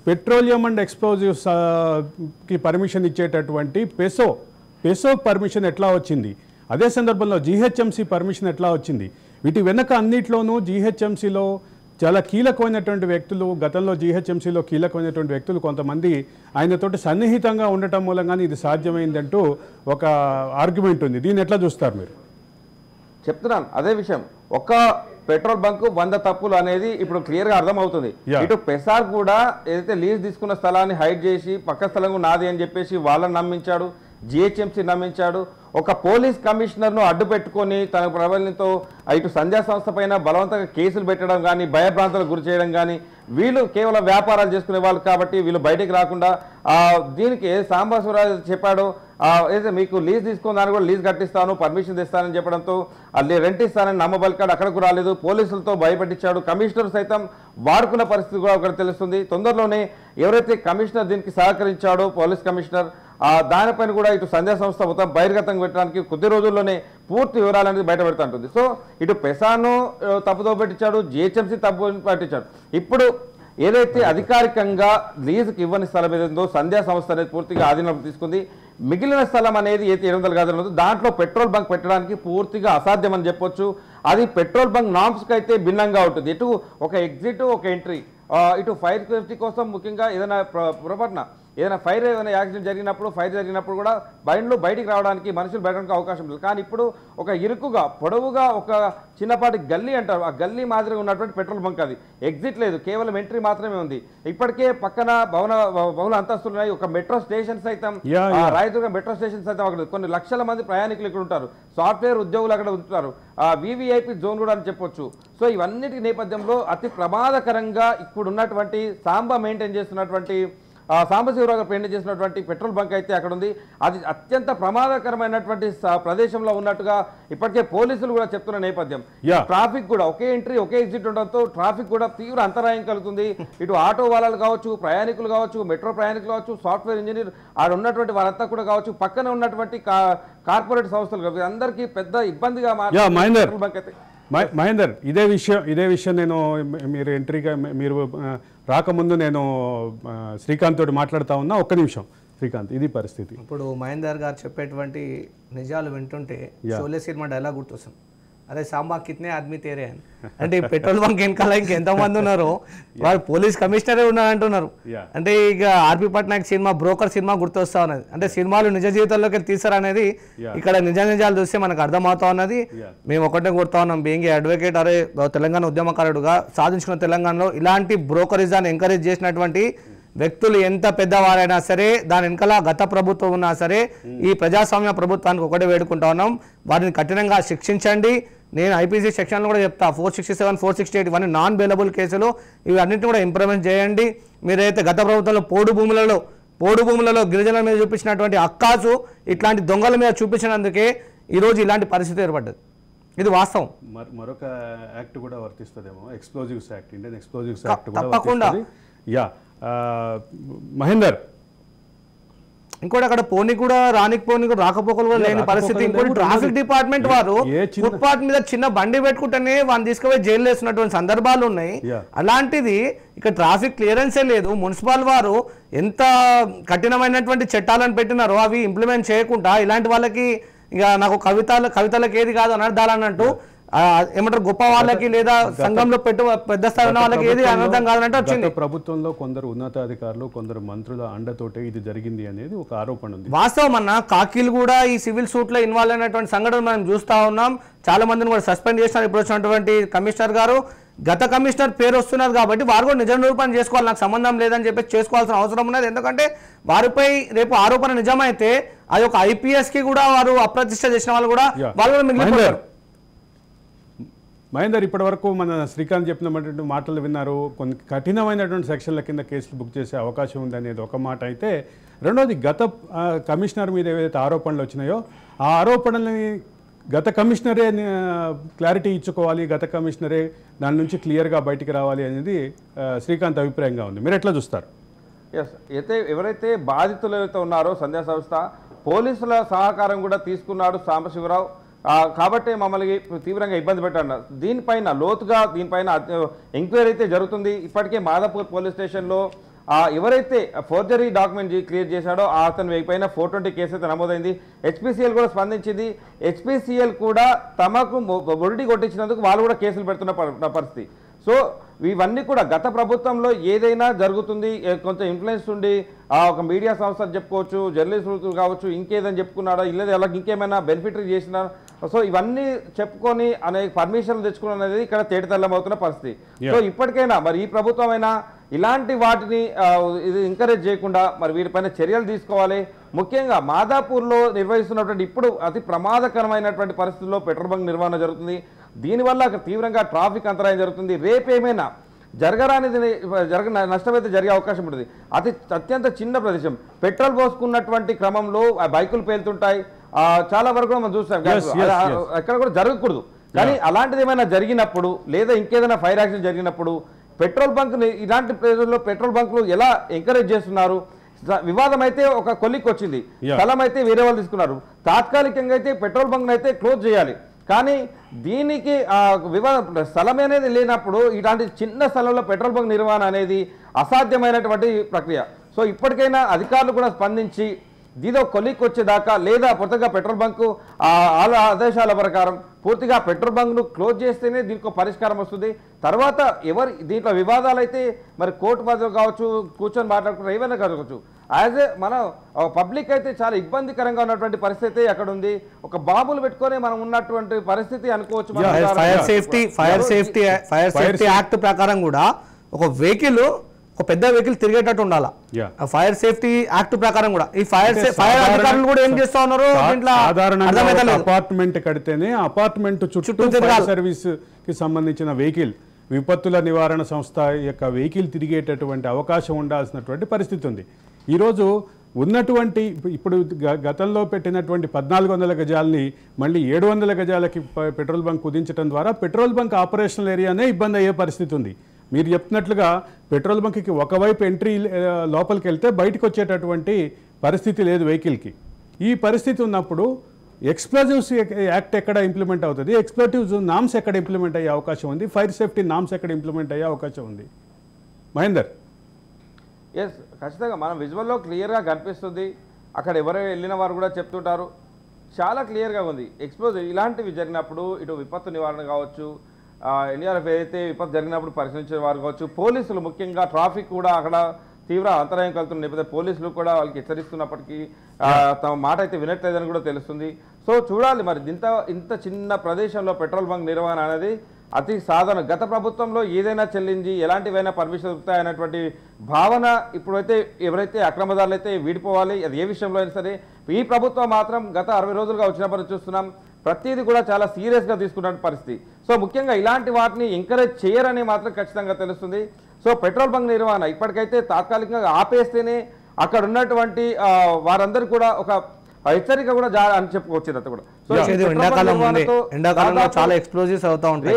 A: పెట్రోలియం అండ్ ఎక్స్ప్లోజివ్స్ కి పర్మిషన్ ఇచ్చేటటువంటి పెసో పర్మిషన్ ఎట్లా వచ్చింది, అదే సందర్భంలో GHMC పర్మిషన్ ఎట్లా వచ్చింది. వీటి వెనక అన్నిట్లోనూ GHMCలో చాలా కీలకమైనటువంటి వ్యక్తులు, గతంలో GHMCలో కీలకమైనటువంటి వ్యక్తులు కొంతమంది ఆయనతోటి సన్నిహితంగా ఉండటం మూలంగానే ఇది సాధ్యమైందంటూ ఒక ఆర్గ్యుమెంట్ ఉంది. దీన్ని ఎట్లా చూస్తారు మీరు?
C: చెప్తున్నాను అదే విషయం. ఒక పెట్రోల్ బంక్ 100 తప్పులు అనేది ఇప్పుడు క్లియర్ గా అర్థమవుతుంది. ఇటు పెసార్ కూడా ఏదైతే లీజ్ తీసుకున్న స్థలాన్ని హైడ్ చేసి పక్క స్థలం నాది అని చెప్పేసి వాళ్ళని నమ్మించాడు, GHMC నమ్మించాడు. ఒక పోలీస్ కమిషనర్ను అడ్డు పెట్టుకొని తన ప్రబలంతో ఇటు సంధ్యా సంస్థ పైన బలవంతంగా కేసులు పెట్టడం కానీ, భయభ్రాంతులకు గురి చేయడం కానీ, వీళ్ళు కేవలం వ్యాపారాలు చేసుకునే వాళ్ళు కాబట్టి వీళ్ళు బయటికి రాకుండా దీనికి సాంబశివరావు చెప్పాడో ఏదైతే మీకు లీజ్ తీసుకున్న దాన్ని కూడా లీజ్ కట్టిస్తాను, పర్మిషన్ తెస్తానని చెప్పడంతో రెంట్ ఇస్తానని నమ్మబలికాడు, అక్కడకు రాలేదు, పోలీసులతో భయపెట్టించాడు. కమిషనర్ సైతం వాడుకున్న పరిస్థితి కూడా ఒకటి తెలుస్తుంది. తొందరలోనే ఎవరైతే కమిషనర్ దీనికి సహకరించాడో పోలీస్ కమిషనర్ దానిపైన కూడా ఇటు సంధ్యా సంస్థ మొత్తం బహిర్గతంగా పెట్టడానికి కొద్ది రోజుల్లోనే పూర్తి వివరాలు అనేది బయట పెడుతుంటుంది. సో ఇటు పెసాను తప్పుదో పెట్టించాడు, GHMC తప్పు పట్టించాడు. ఇప్పుడు ఏదైతే అధికారికంగా లీజుకి ఇవ్వని స్థలం ఏదైందో సంధ్యా సంస్థ అనేది పూర్తిగా ఆధీనంలో తీసుకుంది. మిగిలిన స్థలం అనేది అయితే 700 గజాలు ఉందో దాంట్లో పెట్రోల్ బంక్ పెట్టడానికి పూర్తిగా అసాధ్యం అని చెప్పొచ్చు. అది పెట్రోల్ బంక్ నామ్స్కి అయితే భిన్నంగా ఉంటుంది. ఇటు ఒక ఎగ్జిట్, ఒక ఎంట్రీ, ఇటు ఫైర్ సేఫ్టీ కోసం ముఖ్యంగా ఏదైనా పొరపాటున ఏదైనా ఏదైనా యాక్సిడెంట్ జరిగినప్పుడు, ఫైర్ జరిగినప్పుడు కూడా బండ్లు బయటికి రావడానికి, మనుషులు బయటడానికి అవకాశం లేదు. కానీ ఇప్పుడు ఒక ఇరుకుగా పొడవుగా ఒక చిన్నపాటి గల్లీ అంటారు, ఆ గల్లీ మాదిరిగా ఉన్నటువంటి పెట్రోల్ బంక్ అది. ఎగ్జిట్ లేదు, కేవలం ఎంట్రీ మాత్రమే ఉంది. ఇప్పటికే పక్కన బహుళ అంతస్తులు ఉన్నాయి. ఒక మెట్రో స్టేషన్ సైతం, రాయదుర్గం మెట్రో స్టేషన్ సైతం అక్కడ కొన్ని లక్షల మంది ప్రయాణికులు ఇక్కడ ఉంటారు, సాఫ్ట్వేర్ ఉద్యోగులు అక్కడ ఉంటారు, VVIP జోన్ కూడా అని చెప్పొచ్చు. సో ఇవన్నిటి నేపథ్యంలో అతి ప్రమాదకరంగా ఇప్పుడు ఉన్నటువంటి మెయింటైన్ చేస్తున్నటువంటి సాంబశివరావు గారు పెయింట్ చేసినటువంటి పెట్రోల్ బంక్ అయితే అక్కడ ఉంది. అది అత్యంత ప్రమాదకరమైనటువంటి ప్రదేశంలో ఉన్నట్టుగా ఇప్పటికే పోలీసులు కూడా చెప్తున్న నేపథ్యం. ట్రాఫిక్ కూడా ఒకే ఎంట్రీ, ఒకే ఎగ్జిట్ ఉండడంతో ట్రాఫిక్ కూడా తీవ్ర అంతరాయం కలుగుతుంది. ఇటు ఆటో వాళ్ళలు కావచ్చు, ప్రయాణికులు కావచ్చు, మెట్రో ప్రయాణికులు కావచ్చు, సాఫ్ట్వేర్ ఇంజనీర్ ఆడ ఉన్నటువంటి వారంతా కూడా కావచ్చు, పక్కన ఉన్నటువంటి కార్పొరేట్ సంస్థలు కావచ్చు, అందరికీ పెద్ద ఇబ్బందిగా మారింది పెట్రోల్ బంక్ అయితే.
A: మహేందర్, ఇదే విషయం నేను మీరు ఎంట్రీగా మీరు రాకముందు నేను శ్రీకాంత్ తోటి మాట్లాడుతూ ఉన్నా. ఒక్క నిమిషం శ్రీకాంత్, ఇది పరిస్థితి.
B: ఇప్పుడు మహేందర్ గారు చెప్పేటువంటి నిజాలు వింటుంటే షోలే సినిమా డైలాగ్ గుర్తొస్తుంది, అరే సాంబా కితనే ఆద్మీ తేరే అని. అంటే పెట్రోల్ బంక్ వెనకాల ఇంకెంతమంది ఉన్నారో, వాళ్ళు పోలీస్ కమిషనరే ఉన్నారంటున్నారు. అంటే ఇక ఆర్పి పట్నాయక్ సినిమా బ్రోకర్ సినిమా గుర్తొస్తా ఉన్నది. అంటే సినిమాలు నిజ జీవితంలోకి తీసారనేది ఇక్కడ నిజాలు చూస్తే మనకు అర్థమవుతా ఉన్నది. మేము ఒకటే కొడతా ఉన్నాం, బీయింగ్ అడ్వకేట్, అరే తెలంగాణ ఉద్యమకారుడుగా సాధించుకున్న తెలంగాణలో ఇలాంటి బ్రోకరిజాన్ని ఎంకరేజ్ చేసినటువంటి వ్యక్తులు ఎంత పెద్దవారైనా సరే, దాని వెనకాల గత ప్రభుత్వం ఉన్నా సరే, ఈ ప్రజాస్వామ్య ప్రభుత్వానికి ఒకటే వేడుకుంటా ఉన్నాం, వారిని కఠినంగా శిక్షించండి. నేను ఐపీసీ సెక్షన్లో కూడా చెప్తా 467, 468 ఇవన్నీ నాన్ బెయిలబుల్ కేసులు, ఇవి అన్నింటినీ కూడా ఇంప్లిమెంట్ చేయండి. మీరైతే గత ప్రభుత్వంలో పోడు భూములలో గిరిజనుల మీద చూపించినటువంటి అక్కాసు ఇట్లాంటి దొంగల మీద చూపించినందుకే ఈరోజు ఇలాంటి పరిస్థితి ఏర్పడ్డది. ఇది వాస్తవం.
A: మరొక యాక్ట్ కూడా వర్తిస్తుందేమో, explosives act, Indian explosives act కూడా
B: తప్పకుండా.
A: యా మహేందర్,
B: ఇంకోటి అక్కడ పోనీ కూడా రాకపోకలు కూడా లేని పరిస్థితి. ఇంకోటి ట్రాఫిక్ డిపార్ట్మెంట్ వారు ఫుట్పాత్ మీద చిన్న బండి పెట్టుకుంటేనే వాడిని తీసుకుపోయి జైలు వేస్తున్నటువంటి సందర్భాలు ఉన్నాయి. అలాంటిది ఇక్కడ ట్రాఫిక్ క్లియరెన్సే లేదు. మున్సిపల్ వారు ఎంత కఠినమైనటువంటి చట్టాలను పెట్టినారో అవి ఇంప్లిమెంట్ చేయకుండా ఇలాంటి వాళ్ళకి ఇక నాకు కవితలకు ఏది కాదు అనర్థాలన్నట్టు ఏమంటారు గొప్ప వాళ్ళకి లేదా సంఘంలో పెద్ద స్థాయి ఉన్న వాళ్ళకి ఏది అనర్థం కాదన్నట్టు వచ్చింది.
A: ప్రభుత్వంలో కొందరు ఉన్నతాధికారులు కొందరు మంత్రుల అండతోటే ఇది జరిగింది అనేది ఒక ఆరోపణ ఉంది.
B: వాస్తవం అన్న, కాకీలు కూడా ఈ సివిల్ సూట్ లో ఇన్వాల్వ్ అయినటువంటి సంఘటన మనం చూస్తా ఉన్నాం. చాలా మందిని కూడా సస్పెండ్ చేసినారు ఇప్పుడు వచ్చినటువంటి కమిషనర్ గారు. గత కమిషనర్ పేరు వస్తున్నారు కాబట్టి వారు కూడా నిజ నిరూపణ చేసుకోవాలి, నాకు సంబంధం లేదని చెప్పి చేసుకోవాల్సిన అవసరం ఉన్నది. ఎందుకంటే వారిపై రేపు ఆరోపణ నిజమైతే అది ఒక ఐపీఎస్ కి కూడా వారు అప్రతిష్ట చేసిన వాళ్ళు కూడా మిగిలిపోయారు.
A: మహేందర్, ఇప్పటి వరకు మన శ్రీకాంత్ చెప్పినటువంటి మాటలు విన్నారు. కొన్ని కఠినమైనటువంటి సెక్షన్ల కింద కేసులు బుక్ చేసే అవకాశం ఉంది అనేది ఒక మాట అయితే, రెండోది గత కమిషనర్ మీద ఏవైతే ఆరోపణలు వచ్చినాయో ఆ ఆరోపణలని గత కమిషనరే క్లారిటీ ఇచ్చుకోవాలి, గత కమిషనరే దాని నుంచి క్లియర్గా బయటికి రావాలి అనేది శ్రీకాంత్ అభిప్రాయంగా ఉంది. మీరు ఎట్లా చూస్తారు?
C: ఎస్, అయితే ఎవరైతే బాధితులు ఎవరైతే ఉన్నారో సంధ్యా సంస్థ పోలీసుల సహకారం కూడా తీసుకున్నాడు సాంబశివరావు, కాబట్టి మమ్మల్ని తీవ్రంగా ఇబ్బంది పెట్టాడు. దీనిపైన లోతుగా ఎంక్వైరీ అయితే జరుగుతుంది. ఇప్పటికే మాదాపూర్ పోలీస్ స్టేషన్లో ఎవరైతే ఫోర్జరీ డాక్యుమెంట్ క్రియేట్ చేశాడో అతని పైన 420 కేసు అయితే నమోదైంది. హెచ్పిసిఎల్ కూడా స్పందించింది. హెచ్పిసిఎల్ కూడా తమకు బొరిడి కొట్టించినందుకు వాళ్ళు కూడా కేసులు పెడుతున్న పరిస్థితి. సో ఇవన్నీ కూడా గత ప్రభుత్వంలో ఏదైనా జరుగుతుంది, కొంచెం ఇన్ఫ్లుయెన్స్ ఉండి ఒక మీడియా సంస్థ చెప్పుకోవచ్చు, జర్నలిస్టులు కావచ్చు, ఇంకేదని చెప్పుకున్నాడా లేదా వాళ్ళకి ఇంకేమైనా బెనిఫిట్ చేసినా, సో ఇవన్నీ చెప్పుకొని అనేక పర్మిషన్లు తెచ్చుకోవడం అనేది ఇక్కడ తేటతెల్లమవుతున్న పరిస్థితి. సో ఇప్పటికైనా మరి ఈ ప్రభుత్వం అయినా ఇలాంటి వాటిని ఇది ఎంకరేజ్ చేయకుండా మరి వీటిపైన చర్యలు తీసుకోవాలి. ముఖ్యంగా మాదాపూర్లో నిర్వహిస్తున్నటువంటి ఇప్పుడు అతి ప్రమాదకరమైనటువంటి పరిస్థితుల్లో పెట్రోల్ బంక్ నిర్వహణ జరుగుతుంది. దీనివల్ల తీవ్రంగా ట్రాఫిక్ అంతరాయం జరుగుతుంది. రేపేమైనా నష్టమైతే జరిగే అవకాశం ఉంటుంది. అత్యంత చిన్న ప్రదేశం, పెట్రోల్ పోసుకున్నటువంటి క్రమంలో బైకులు పేలుతుంటాయి. చాలా వరకు మనం చూస్తాం, ఎక్కడ కూడా జరగకూడదు. కానీ అలాంటిది ఏమైనా జరిగినప్పుడు లేదా ఇంకేదైనా ఫైర్ యాక్సిడెంట్ జరిగినప్పుడు పెట్రోల్ బంక్ ఇలాంటి ప్లేసుల్లో పెట్రోల్ బంకులు ఎలా ఎంకరేజ్ చేస్తున్నారు? వివాదం అయితే ఒక కొలిక్కి వచ్చింది, స్థలం అయితే వేరే వాళ్ళు తీసుకున్నారు. తాత్కాలికంగా అయితే పెట్రోల్ బంక్ అయితే క్లోజ్ చేయాలి. కానీ దీనికి స్థలం అనేది లేనప్పుడు ఇలాంటి చిన్న స్థలంలో పెట్రోల్ బంక్ నిర్వహణ అనేది అసాధ్యమైనటువంటి ప్రక్రియ. సో ఇప్పటికైనా అధికారులు కూడా స్పందించి దీదో కొలిక్కి వచ్చేదాకా లేదా కొత్తగా పెట్రోల్ బంకు ఆదేశాల ప్రకారం పూర్తిగా పెట్రోల్ బంక్ను క్లోజ్ చేస్తేనే దీనికి పరిష్కారం వస్తుంది. తర్వాత దీంట్లో వివాదాలు అయితే మరి కోర్టు మధ్య కావచ్చు, కూర్చొని మాట్లాడుకుంటారు, ఏమైనా కావచ్చు. యాజ్ ఏ మన పబ్లిక్ అయితే చాలా ఇబ్బందికరంగా ఉన్నటువంటి పరిస్థితి అక్కడ ఉంది. ఒక బాంబులు పెట్టుకొని మనం ఉన్నటువంటి పరిస్థితి అనుకోవచ్చు.
B: ఫైర్ సేఫ్టీ యాక్ట్ ప్రకారం కూడా ఒక పెద్ద వెహికల్ తిరిగేటట్టు ఉండాలా. ఫైర్ సేఫ్టీ యాక్ట్ ప్రకారం కూడా ఈ ఫైర్ అధికారులు కూడా ఏం చేస్తా ఉన్నారు,
A: అపార్ట్మెంట్ కడితేనే అపార్ట్మెంట్ చుట్టూ సర్వీస్ కి సంబంధించిన వెహికల్, విపత్తుల నివారణ సంస్థ యొక్క వెహికల్ తిరిగేటటువంటి అవకాశం ఉండాల్సినటువంటి పరిస్థితి ఉంది. ఈరోజు ఉన్నటువంటి ఇప్పుడు గతంలో పెట్టినటువంటి 1400 గజాలని మళ్ళీ 700 గజాలకి పెట్రోల్ బంక్ కుదించడం ద్వారా పెట్రోల్ బంక్ ఆపరేషనల్ ఏరియానే ఇబ్బంది అయ్యే పరిస్థితి ఉంది. మీరు చెప్తున్నట్లుగా పెట్రోల్ బంక్కి ఒకవైపు ఎంట్రీ లోపలికి వెళ్తే బయటకు వచ్చేటటువంటి పరిస్థితి లేదు వెహికల్కి. ఈ పరిస్థితి ఉన్నప్పుడు ఎక్స్ప్లోజివ్స్ యాక్ట్ ఎక్కడ ఇంప్లిమెంట్ అవుతుంది, ఎక్స్ప్లోజివ్స్ నామ్స్ ఎక్కడ ఇంప్లిమెంట్ అయ్యే అవకాశం ఉంది, ఫైర్ సేఫ్టీ నామ్స్ ఎక్కడ ఇంప్లిమెంట్ అయ్యే అవకాశం ఉంది? మహేందర్.
C: ఎస్, ఖచ్చితంగా మనం విజువల్లో క్లియర్గా కనిపిస్తుంది. అక్కడ ఎవరు వెళ్ళిన వారు కూడా చెప్తుంటారు, చాలా క్లియర్గా ఉంది. ఎక్స్ప్లోజివ్ ఇలాంటివి జరిగినప్పుడు ఇటు విపత్తు నివారణ కావచ్చు, ఎన్డీఆర్ఎఫ్ ఏదైతే విపత్తు జరిగినప్పుడు పరిశీలించే వారు కావచ్చు, పోలీసులు ముఖ్యంగా ట్రాఫిక్ కూడా అక్కడ తీవ్ర అంతరాయం కలుగుతున్న నేపథ్యంలో పోలీసులు కూడా వాళ్ళకి హెచ్చరిస్తున్నప్పటికీ తమ మాట అయితే వినట్లేదని కూడా తెలుస్తుంది. సో చూడాలి మరి ఇంత చిన్న ప్రదేశంలో పెట్రోల్ బంక్ నిర్వహణ అనేది అతి సాధారణ. గత ప్రభుత్వంలో ఏదైనా చెల్లించి ఎలాంటివైనా పర్మిషన్ దొరుకుతాయనేటువంటి భావన ఇప్పుడైతే ఎవరైతే అక్రమదారులు అయితే వీడిపోవాలి, అది ఏ విషయంలో అయినా సరే. ఈ ప్రభుత్వం మాత్రం గత 60 రోజులుగా వచ్చినప్పుడు చూస్తున్నాం, ప్రతిదీ కూడా చాలా సీరియస్గా తీసుకున్న పరిస్థితి. సో ముఖ్యంగా ఇలాంటి వాటిని ఎంకరేజ్ చేయరని మాత్రం ఖచ్చితంగా తెలుస్తుంది. సో పెట్రోల్ బంక్ నిర్వహణ ఇప్పటికైతే తాత్కాలికంగా ఆపేస్తేనే అక్కడ ఉన్నటువంటి వారందరూ కూడా ఒక హెచ్చరిక కూడా అని చెప్పుకోవచ్చు ఇదంతా కూడా. సో
B: ఎండాకాలంలో చాలా ఎక్స్ప్లోజివ్స్ అవుతా ఉంటాయి.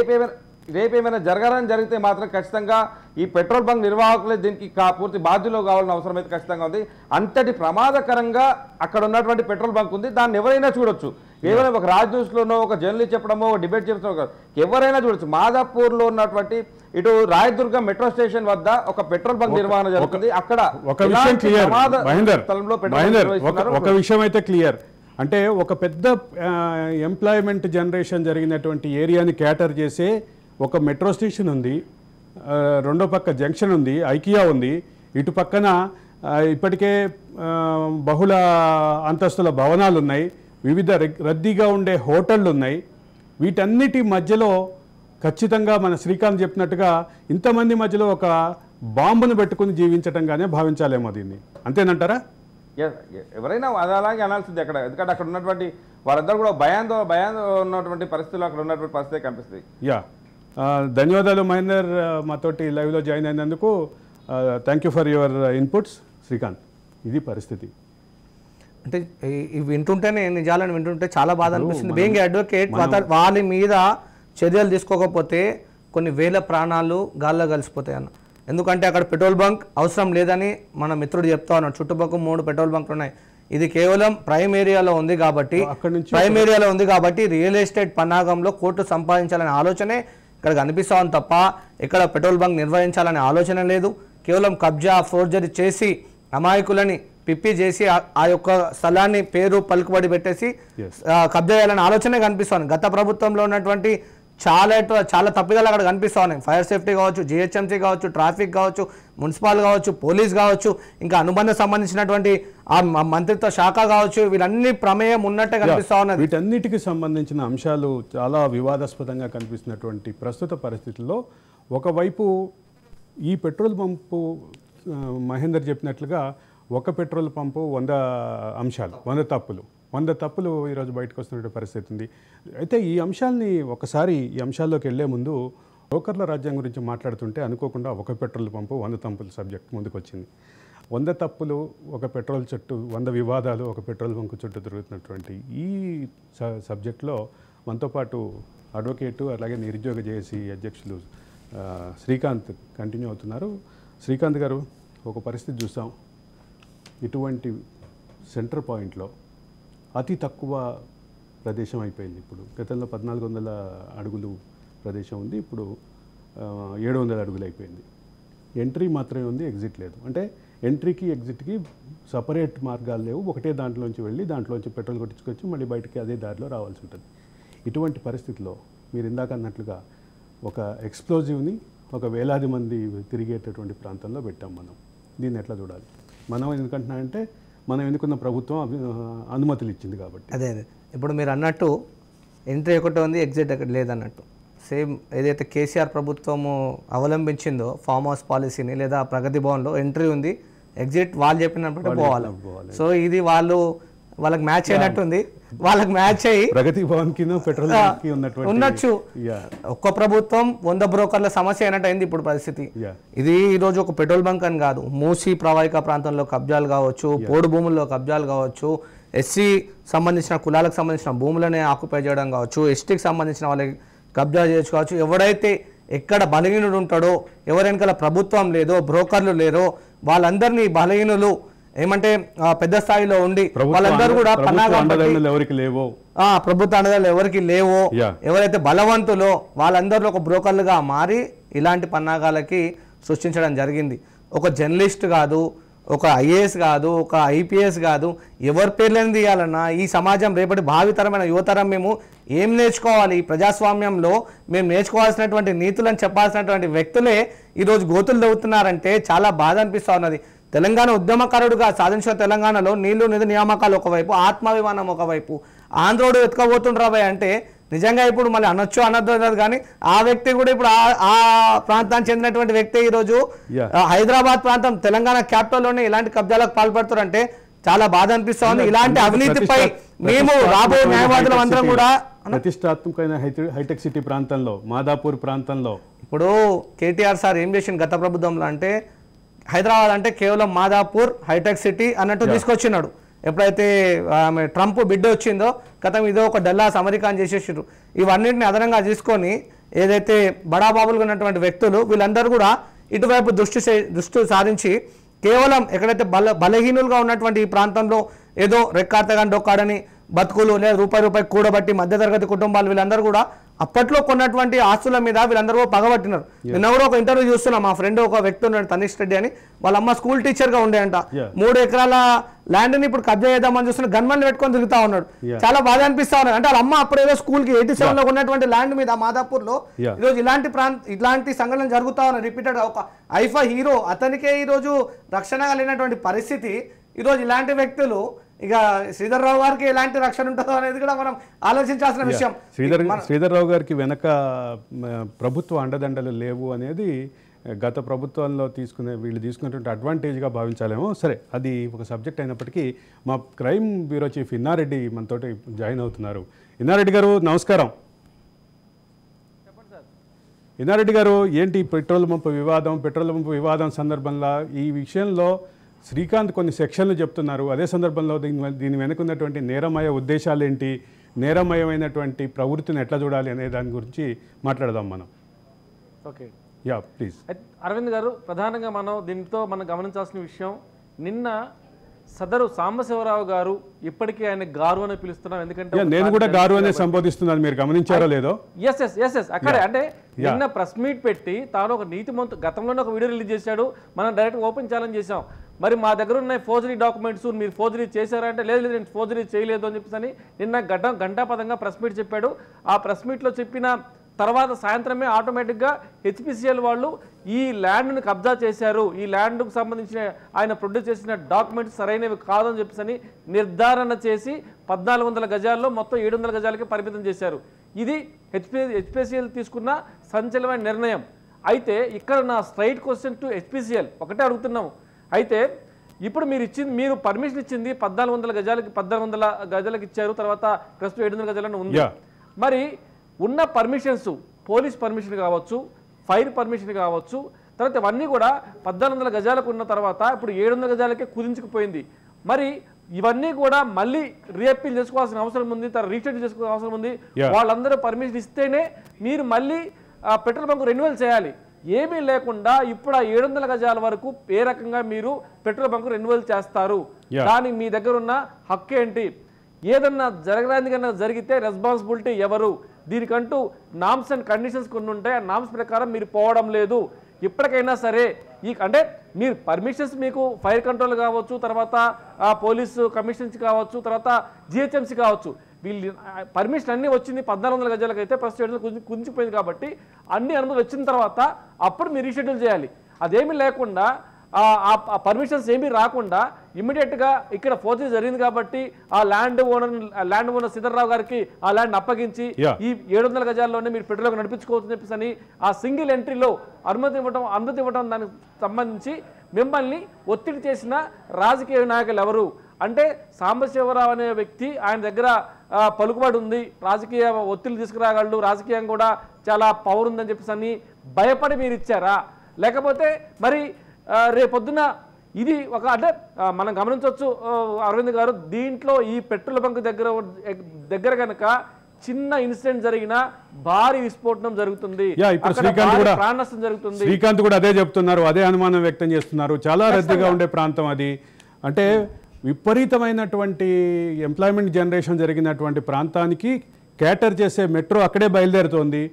C: రేపేమైనా జరగాలని జరిగితే మాత్రం ఖచ్చితంగా ఈ పెట్రోల్ బంక్ నిర్వాహకులే దీనికి పూర్తి బాధ్యులు కావాలని అవసరం అయితే ఖచ్చితంగా ఉంది. అంతటి ప్రమాదకరంగా అక్కడ ఉన్నటువంటి పెట్రోల్ బంక్ ఉంది. దాన్ని ఎవరైనా చూడొచ్చు. కేవలం ఒక రాజ్ న్యూస్లోనో ఒక జర్నలిస్ట్ చెప్పడమో ఒక డిబేట్ చెప్పడమో ఎవరైనా చూడొచ్చు. మాదాపూర్లో ఉన్నటువంటి ఇటు రాయదుర్గం మెట్రో స్టేషన్ వద్ద ఒక పెట్రోల్ బంక్ నిర్వహణ జరుగుతుంది. అక్కడ
A: ఒక విషయం క్లియర్ మహేందర్, ఒక విషయం అయితే క్లియర్, అంటే ఒక పెద్ద ఎంప్లాయ్మెంట్ జనరేషన్ జరిగినటువంటి ఏరియాని క్యాటర్ చేసే ఒక మెట్రో స్టేషన్ ఉంది, రెండో పక్క జంక్షన్ ఉంది, ఐకియా ఉంది, ఇటు పక్కన ఇప్పటికే బహుళ అంతస్తుల భవనాలు ఉన్నాయి, వివిధ రద్దీగా ఉండే హోటళ్ళు ఉన్నాయి. వీటన్నిటి మధ్యలో ఖచ్చితంగా మన శ్రీకాంత్ చెప్పినట్టుగా ఇంతమంది మధ్యలో ఒక బాంబును పెట్టుకుని జీవించటంగానే భావించాలేమో దీన్ని, అంతేనంటారా?
C: ఎవరైనా అలాగే అనాల్సింది అక్కడ. ఎందుకంటే అక్కడ ఉన్నటువంటి వారందరూ కూడా భయాందో ఉన్నటువంటి పరిస్థితులు అక్కడ ఉన్నటువంటి పరిస్థితి కనిపిస్తుంది.
A: ధన్యవాదాలు మహేందర్, మాతోటి లైవ్లో జాయిన్ అయినందుకు. Thank you for your inputs. Srikanth, ఇది పరిస్థితి.
B: అంటే ఇవి వింటుంటేనే నిజాలను వింటుంటే చాలా బాధ అనిపిస్తుంది. బీయింగ్ అడ్వకేట్, వాళ్ళ మీద చర్యలు తీసుకోకపోతే కొన్ని వేల ప్రాణాలు గాల్లో కలిసిపోతాయి అన్న. ఎందుకంటే అక్కడ పెట్రోల్ బంక్ అవసరం లేదని మన మిత్రుడు చెప్తా ఉన్నాడు. చుట్టుపక్కల 3 పెట్రోల్ బంకులు ఉన్నాయి. ఇది కేవలం ప్రైమ్ ఏరియాలో ఉంది కాబట్టి రియల్ ఎస్టేట్ పన్నాగంలో కోట్లు సంపాదించాలనే ఆలోచనే ఇక్కడ కనిపిస్తా ఉంది తప్ప ఇక్కడ పెట్రోల్ బంక్ నిర్వహించాలనే ఆలోచన లేదు. కేవలం కబ్జా ఫోర్జరీ చేసి అమాయకులని పిప్పి చేసి ఆ యొక్క స్థలాన్ని పేరు పలుకుబడి పెట్టేసి కబ్జా చేయాలనే ఆలోచనే కనిపిస్తుంది. గత ప్రభుత్వంలో ఉన్నటువంటి చాలా తప్పిదాలు అక్కడ కనిపిస్తూ ఉన్నాయి. ఫైర్ సేఫ్టీ కావచ్చు, జిహెచ్ఎంసీ కావచ్చు, ట్రాఫిక్ కావచ్చు, మున్సిపల్ కావచ్చు, పోలీస్ కావచ్చు, ఇంకా అనుబంధ సంబంధించినటువంటి ఆ మంత్రిత్వ శాఖ కావచ్చు, వీళ్ళన్ని ప్రమేయం ఉన్నట్టే కనిపిస్తూ ఉన్నది.
A: వీటన్నిటికి సంబంధించిన అంశాలు చాలా వివాదాస్పదంగా కనిపిస్తున్నటువంటి ప్రస్తుత పరిస్థితుల్లో ఒకవైపు ఈ పెట్రోల్ పంపు మహేందర్ చెప్పినట్లుగా ఒక పెట్రోల్ పంపు 100 అంశాలు, 100 తప్పులు ఈరోజు బయటకు వస్తున్న పరిస్థితి ఉంది. అయితే ఈ అంశాల్లోకి వెళ్లే ముందు బ్రోకర్ల రాజ్యం గురించి మాట్లాడుతుంటే అనుకోకుండా ఒక పెట్రోల్ పంపు 100 తప్పులు సబ్జెక్ట్ ముందుకు వచ్చింది. 100 తప్పులు, ఒక పెట్రోల్ చుట్టూ 100 వివాదాలు ఒక పెట్రోల్ బంకు చుట్టూ తిరుగుతున్నటువంటి ఈ సబ్జెక్ట్లో మనతో పాటు అడ్వకేటు అలాగే నిరుద్యోగ జేఏసీ అధ్యక్షులు శ్రీకాంత్ కంటిన్యూ అవుతున్నారు. శ్రీకాంత్ గారు, ఒక పరిస్థితి చూసాం, ఇటువంటి సెంటర్ పాయింట్లో అతి తక్కువ ప్రదేశం అయిపోయింది. ఇప్పుడు గతంలో 1400 అడుగులు ప్రదేశం ఉంది, ఇప్పుడు 700 అడుగులు అయిపోయింది. ఎంట్రీ మాత్రమే ఉంది, ఎగ్జిట్ లేదు. అంటే ఎంట్రీకి ఎగ్జిట్కి సపరేట్ మార్గాలు లేవు. ఒకటే దాంట్లోంచి వెళ్ళి దాంట్లోంచి పెట్రోల్ కొట్టించుకొచ్చి మళ్ళీ బయటికి అదే దారిలో రావాల్సి ఉంటుంది. ఇటువంటి పరిస్థితిలో మీరు ఇందాక అన్నట్లుగా ఒక ఎక్స్ప్లోజివ్ని ఒక వేలాది మంది తిరిగేటటువంటి ప్రాంతంలో పెట్టాం. మనం దీన్ని ఎట్లా చూడాలి? మనం ఎందుకంటున్నామంటే మనం ఎందుకున్న ప్రభుత్వం అనుమతులు ఇచ్చింది కాబట్టి.
B: అదే ఇప్పుడు మీరు అన్నట్టు ఎంట్రీ ఒకటి ఉంది, ఎగ్జిట్ ఒకటి లేదన్నట్టు. సేమ్ ఏదైతే కేసీఆర్ ప్రభుత్వము అవలంబించిందో ఫామ్ హౌస్ పాలసీని, లేదా ప్రగతి భవన్లో ఎంట్రీ ఉంది, ఎగ్జిట్ వాళ్ళు చెప్పినప్పుడు పోవాలి. సో ఇది వాళ్ళకి మ్యాచ్ అయినట్టుంది. వాళ్ళకి మ్యాచ్ అయ్యి
A: ప్రగతి భవన్ కి పెట్రోల్
B: ఉండొచ్చు. ఒక్క ప్రభుత్వం 100 బ్రోకర్ల సమస్య అయినట్టు అయింది ఇప్పుడు పరిస్థితి. ఇది ఈరోజు ఒక పెట్రోల్ బంక్ అని కాదు, మూసీ ప్రవాహిక ప్రాంతంలో కబ్జాలు కావచ్చు, పోడు భూముల్లో కబ్జాలు కావచ్చు, ఎస్సీ సంబంధించిన కులాలకు సంబంధించిన భూములనే ఆక్యుపై చేయడం కావచ్చు, ఎస్టీకి సంబంధించిన వాళ్ళకి కబ్జా చేయొచ్చు కావచ్చు. ఎవడైతే ఎక్కడ బలహీనుడు ఉంటాడో, ఎవరెనకాల ప్రభుత్వం లేదో, బ్రోకర్లు లేరో, వాళ్ళందరినీ బలహీనులు ఏమంటే పెద్ద స్థాయిలో ఉండి వాళ్ళందరూ కూడా
A: ప్రభుత్వ అండదండలు
B: ఎవరికి లేవో, ఎవరైతే బలవంతులో వాళ్ళందరూ ఒక బ్రోకర్లుగా మారి ఇలాంటి పన్నాగాలకి సృష్టించడం జరిగింది. ఒక జర్నలిస్ట్ కాదు, ఒక ఐఏఎస్ కాదు, ఒక ఐపీఎస్ కాదు, ఎవరి పేర్లను తీయాలన్నా ఈ సమాజం రేపటి భావితరమైన యువతరం మేము ఏం నేర్చుకోవాలి, ప్రజాస్వామ్యంలో మేము నేర్చుకోవాల్సినటువంటి నీతులను చెప్పాల్సినటువంటి వ్యక్తులే ఈరోజు గోతులు తవ్వుతున్నారంటే చాలా బాధ అనిపిస్తూ ఉన్నది. తెలంగాణ ఉద్యమకారుడుగా సాధించిన తెలంగాణలో నీళ్లు నిధి నియామకాలు ఒకవైపు, ఆత్మాభిమానం ఒకవైపు, ఆంధ్రోడు ఎత్తుకోబోతుండ్రాబాయ్ అంటే నిజంగా ఇప్పుడు మళ్ళీ అనొచ్చు అనొద్దు అన్నది. కానీ ఆ వ్యక్తి కూడా ఇప్పుడు ఆ ప్రాంతానికి చెందినటువంటి వ్యక్తి ఈరోజు హైదరాబాద్ ప్రాంతం తెలంగాణ క్యాపిటల్లోనే ఇలాంటి కబ్జాలకు పాల్పడుతారంటే చాలా బాధ అనిపిస్తా ఉంది. ఇలాంటి అవినీతిపై మేము రాబోయే న్యాయవాదులం అందరం కూడా
A: ప్రతిష్టాత్మకమైన హైటెక్ సిటీ ప్రాంతంలో, మాదాపూర్ ప్రాంతంలో
B: ఇప్పుడు కేటీఆర్ సార్ ఏం చేసిన గత ప్రభుత్వంలో అంటే హైదరాబాద్ అంటే కేవలం మాదాపూర్ హైటెక్ సిటీ అన్నట్టు తీసుకొచ్చినాడు. ఎప్పుడైతే ఆమె ట్రంప్ బిడ్డ వచ్చిందో గతం ఇదో ఒక డల్లాస్ అమెరికా అని చేసేసారు. ఇవన్నింటిని అదనంగా తీసుకొని ఏదైతే బడాబాబులుగా ఉన్నటువంటి వ్యక్తులు వీళ్ళందరూ కూడా ఇటువైపు దృష్టి సారించి కేవలం ఎక్కడైతే బలహీనులుగా ఉన్నటువంటి ఈ ప్రాంతంలో ఏదో రెక్కార్తగాని డొక్కాడని బతుకులు లేదా రూపాయి కూడబట్టి మధ్యతరగతి కుటుంబాలు వీళ్ళందరూ కూడా అప్పట్లో కొన్నటువంటి ఆస్తుల మీద వీళ్ళందరూ పగబట్టినారు. నిన్న కూడా ఒక ఇంటర్వ్యూ చూస్తున్నాం, మా ఫ్రెండ్ ఒక వ్యక్తి ఉన్నాడు తనీష్ రెడ్డి అని, వాళ్ళ అమ్మ స్కూల్ టీచర్గా ఉండే అంట. 3 ఎకరాల ల్యాండ్ని ఇప్పుడు కబ్జా చేద్దామని చూస్తున్న గన్మన్లు పెట్టుకొని తిరుగుతా ఉన్నాడు. చాలా బాధ అనిపిస్తా ఉన్నాడు. అంటే వాళ్ళ అమ్మ అప్పుడు ఏదో స్కూల్కి 87లో ఉన్నటువంటి ల్యాండ్ మీద మాదాపూర్లో ఈరోజు ఇలాంటి సంఘటనలు జరుగుతా ఉన్నాయి రిపీటెడ్. ఒక ఐఫా హీరో అతనికే ఈరోజు రక్షణ కలిగినటువంటి పరిస్థితి. ఈరోజు ఇలాంటి వ్యక్తులు ఇక శ్రీధర్ రావు గారికి ఎలాంటి రక్షణ ఉంటుందో అనేది కూడా మనం ఆలోచించాల్సిన విషయం.
A: శ్రీధర్ రావు గారికి వెనక ప్రభుత్వ అండదండలు లేవు అనేది గత ప్రభుత్వంలో వీళ్ళు తీసుకున్నటువంటి అడ్వాంటేజ్గా భావించాలేమో. సరే, అది ఒక సబ్జెక్ట్ అయినప్పటికీ మా క్రైమ్ బ్యూరో చీఫ్ ఇన్నారెడ్డి మనతోటి జాయిన్ అవుతున్నారు. ఇన్నారెడ్డి గారు నమస్కారం. ఇన్నారెడ్డి గారు, ఏంటి పెట్రోల్ పంపు వివాదం సందర్భంగా ఈ విషయంలో శ్రీకాంత్ కొన్ని సెక్షన్లు చెప్తున్నారు. అదే సందర్భంలో దీని వెనుకున్నటువంటి నేరమయ ఉద్దేశాలు ఏంటి, నేరమయమైనటువంటి ప్రవృత్తిని ఎట్లా చూడాలి అనే దాని గురించి మాట్లాడదాం మనం.
D: Okay,
A: yeah please.
D: అరవింద్ గారు, ప్రధానంగా మనం గమనించాల్సిన విషయం, నిన్న సదరు సాంబశివరావు గారు, ఇప్పటికీ ఆయన గారు అని పిలుస్తున్నాం, ఎందుకంటే
A: నేను కూడా గారు అనే సంబోధిస్తున్నాను, మీరు గమనించారో లేదో.
D: ఎస్ అక్కడే అంటే నిన్న ప్రెస్ మీట్ పెట్టి తాను ఒక నీతిమంతు గతంలోనే ఒక వీడియో రిలీజ్ చేశాడు, మనం డైరెక్ట్ ఓపెన్ ఛాలెంజ్ చేశాం. మరి మా దగ్గర ఉన్న ఫోర్జరీ డాక్యుమెంట్స్ మీరు ఫోర్జరీ చేశారంటే లేదు నేను ఫోర్జరీ చేయలేదు అని చెప్పేసి నిన్న గంటాపదంగా ప్రెస్ మీట్ చెప్పాడు. ఆ ప్రెస్ మీట్లో చెప్పిన తర్వాత సాయంత్రమే ఆటోమేటిక్గా హెచ్పిసిఎల్ వాళ్ళు ఈ ల్యాండ్ని కబ్జా చేశారు, ఈ ల్యాండ్కు సంబంధించిన ఆయన ప్రొడ్యూస్ చేసిన డాక్యుమెంట్స్ సరైనవి కాదని చెప్పేసి నిర్ధారణ చేసి 1400 గజాల్లో మొత్తం 700 గజాలకి పరిమితం చేశారు. ఇది హెచ్పిసిఎల్ తీసుకున్న సంచలనమైన నిర్ణయం. అయితే ఇక్కడ నా స్ట్రైట్ క్వశ్చన్ టు హెచ్పిసిఎల్ ఒకటే అడుగుతున్నాము. అయితే ఇప్పుడు మీరు పర్మిషన్ ఇచ్చింది 1400 గజాలకు ఇచ్చారు, తర్వాత ప్రస్తుతం 700 గజాలను ఉంది. మరి ఉన్న పర్మిషన్స్, పోలీస్ పర్మిషన్ కావచ్చు, ఫైర్ పర్మిషన్ కావచ్చు, తర్వాత ఇవన్నీ కూడా 1400 గజాలకు ఉన్న తర్వాత ఇప్పుడు 700 గజాలకే కుదించుకుపోయింది. మరి ఇవన్నీ కూడా మళ్ళీ రీఅప్పీల్ చేసుకోవాల్సిన అవసరం ఉంది, తర్వాత రీషెడ్యూల్ చేసుకోవాల్సిన అవసరం ఉంది. వాళ్ళందరూ పర్మిషన్ ఇస్తేనే మీరు మళ్ళీ పెట్రోల్ బంక్ రెన్యువల్ చేయాలి. ఏమీ లేకుండా ఇప్పుడు ఆ 700 గజాల వరకు ఏ రకంగా మీరు పెట్రోల్ బంక్ రెన్యువల్ చేస్తారు? దానికి మీ దగ్గర ఉన్న హక్కు ఏంటి? ఏదన్నా జరగడానికి కన్నా జరిగితే రెస్పాన్సిబిలిటీ ఎవరు? దీనికంటూ నామ్స్ అండ్ కండిషన్స్ కొన్ని ఉంటాయి, ఆ నామ్స్ ప్రకారం మీరు పోవడం లేదు. ఇప్పటికైనా సరే అంటే మీరు పర్మిషన్స్ మీకు ఫైర్ కంట్రోల్ కావచ్చు, తర్వాత పోలీసు కమిషన్స్ కావచ్చు, తర్వాత జిహెచ్ఎంసీ కావచ్చు, వీళ్ళు పర్మిషన్ అన్నీ వచ్చింది 1400 గజాలకు అయితే ప్రస్తుతం కుదించిపోయింది. కాబట్టి అన్ని అనుమతులు వచ్చిన తర్వాత అప్పుడు మీరు రీషెడ్యూల్ చేయాలి. అదేమీ లేకుండా ఆ పర్మిషన్స్ ఏమీ రాకుండా ఇమ్మీడియట్గా ఇక్కడ ఫోర్జరీ జరిగింది కాబట్టి ఆ ల్యాండ్ ఓనర్ సిద్ధర్రావు గారికి ఆ ల్యాండ్ అప్పగించి ఈ 700 గజాల్లోనే మీరు పెట్రోల్ నడిపించుకోవచ్చని చెప్పేసి అని ఆ సింగిల్ ఎంట్రీలో అనుమతి ఇవ్వడం దానికి సంబంధించి మిమ్మల్ని ఒత్తిడి చేసిన రాజకీయ నాయకులు ఎవరు అంటే సాంబశివరావు అనే వ్యక్తి, ఆయన దగ్గర పలుకుబడి ఉంది, రాజకీయ ఒత్తిడి తీసుకురాగలడు, రాజకీయంగా కూడా చాలా పవర్ ఉందని చెప్పేసి అని భయపడి మీరు ఇచ్చారా? లేకపోతే మరి రేపొద్దున ఇది ఒక అంటే మనం గమనించవచ్చు అరవింద్ గారు, దీంట్లో ఈ పెట్రోల్ బంక్ దగ్గర కనుక చిన్న ఇన్సిడెంట్ జరిగిన భారీ విస్ఫోటనం జరుగుతుంది, ప్రాణ నష్టం జరుగుతుంది.
A: శ్రీకాంత్ కూడా అదే చెప్తున్నారు, అదే అనుమానం వ్యక్తం చేస్తున్నారు. చాలా రద్దీగా ఉండే ప్రాంతం అది. అంటే విపరీతమైనటువంటి ఎంప్లాయ్మెంట్ జనరేషన్ జరిగినటువంటి ప్రాంతానికి క్యాటర్ చేసే మెట్రో అక్కడే బయలుదేరుతోంది.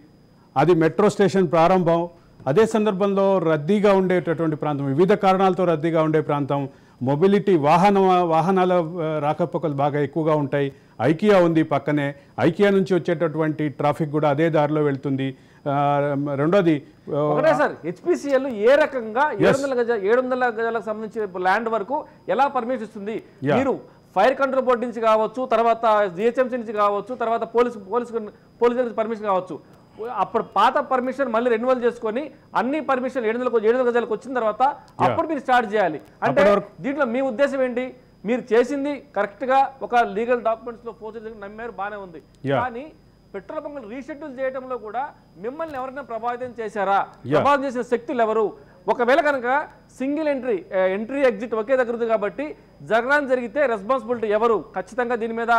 A: అది మెట్రో స్టేషన్ ప్రారంభం. అదే సందర్భంలో రద్దీగా ఉండేటటువంటి ప్రాంతం, వివిధ కారణాలతో రద్దీగా ఉండే ప్రాంతం, మొబిలిటీ వాహనాల రాకపోకలు బాగా ఎక్కువగా ఉంటాయి. ఐకియా ఉంది పక్కనే, ఐకియా నుంచి వచ్చేటటువంటి ట్రాఫిక్ కూడా అదే దారిలో వెళ్తుంది. రెండోది
D: ఒకటే సార్, హెచ్పిసిఎల్ ఏ రకంగా 700 గజాలకు సంబంధించిన ల్యాండ్ వరకు ఎలా పర్మిషన్ ఇస్తుంది? మీరు ఫైర్ కంట్రోల్ బోర్డు నుంచి కావచ్చు, తర్వాత జిహెచ్ఎంసీ నుంచి కావచ్చు, తర్వాత పోలీసు పర్మిషన్ కావచ్చు, అప్పుడు పాత పర్మిషన్ మళ్ళీ రెన్యువల్ చేసుకొని అన్ని పర్మిషన్ 700 గజాలకు వచ్చిన తర్వాత అప్పుడు మీరు స్టార్ట్ చేయాలి. అంటే దీంట్లో మీ ఉద్దేశం ఏంటి? మీరు చేసింది కరెక్ట్గా ఒక లీగల్ డాక్యుమెంట్స్లో ఫోర్జరీ నమ్మారు, బాగానే ఉంది. కానీ పెట్రోల్ బంకులు రీషెడ్యూల్ చేయడంలో కూడా మిమ్మల్ని ఎవరైనా ప్రభావితం చేశారా? ప్రభావితం చేసిన శక్తులు ఎవరు? ఒకవేళ కనుక సింగిల్ ఎంట్రీ ఎగ్జిట్ ఒకే దగ్గర ఉంది కాబట్టి జరగడానికి జరిగితే రెస్పాన్సిబిలిటీ ఎవరు? ఖచ్చితంగా దీని మీద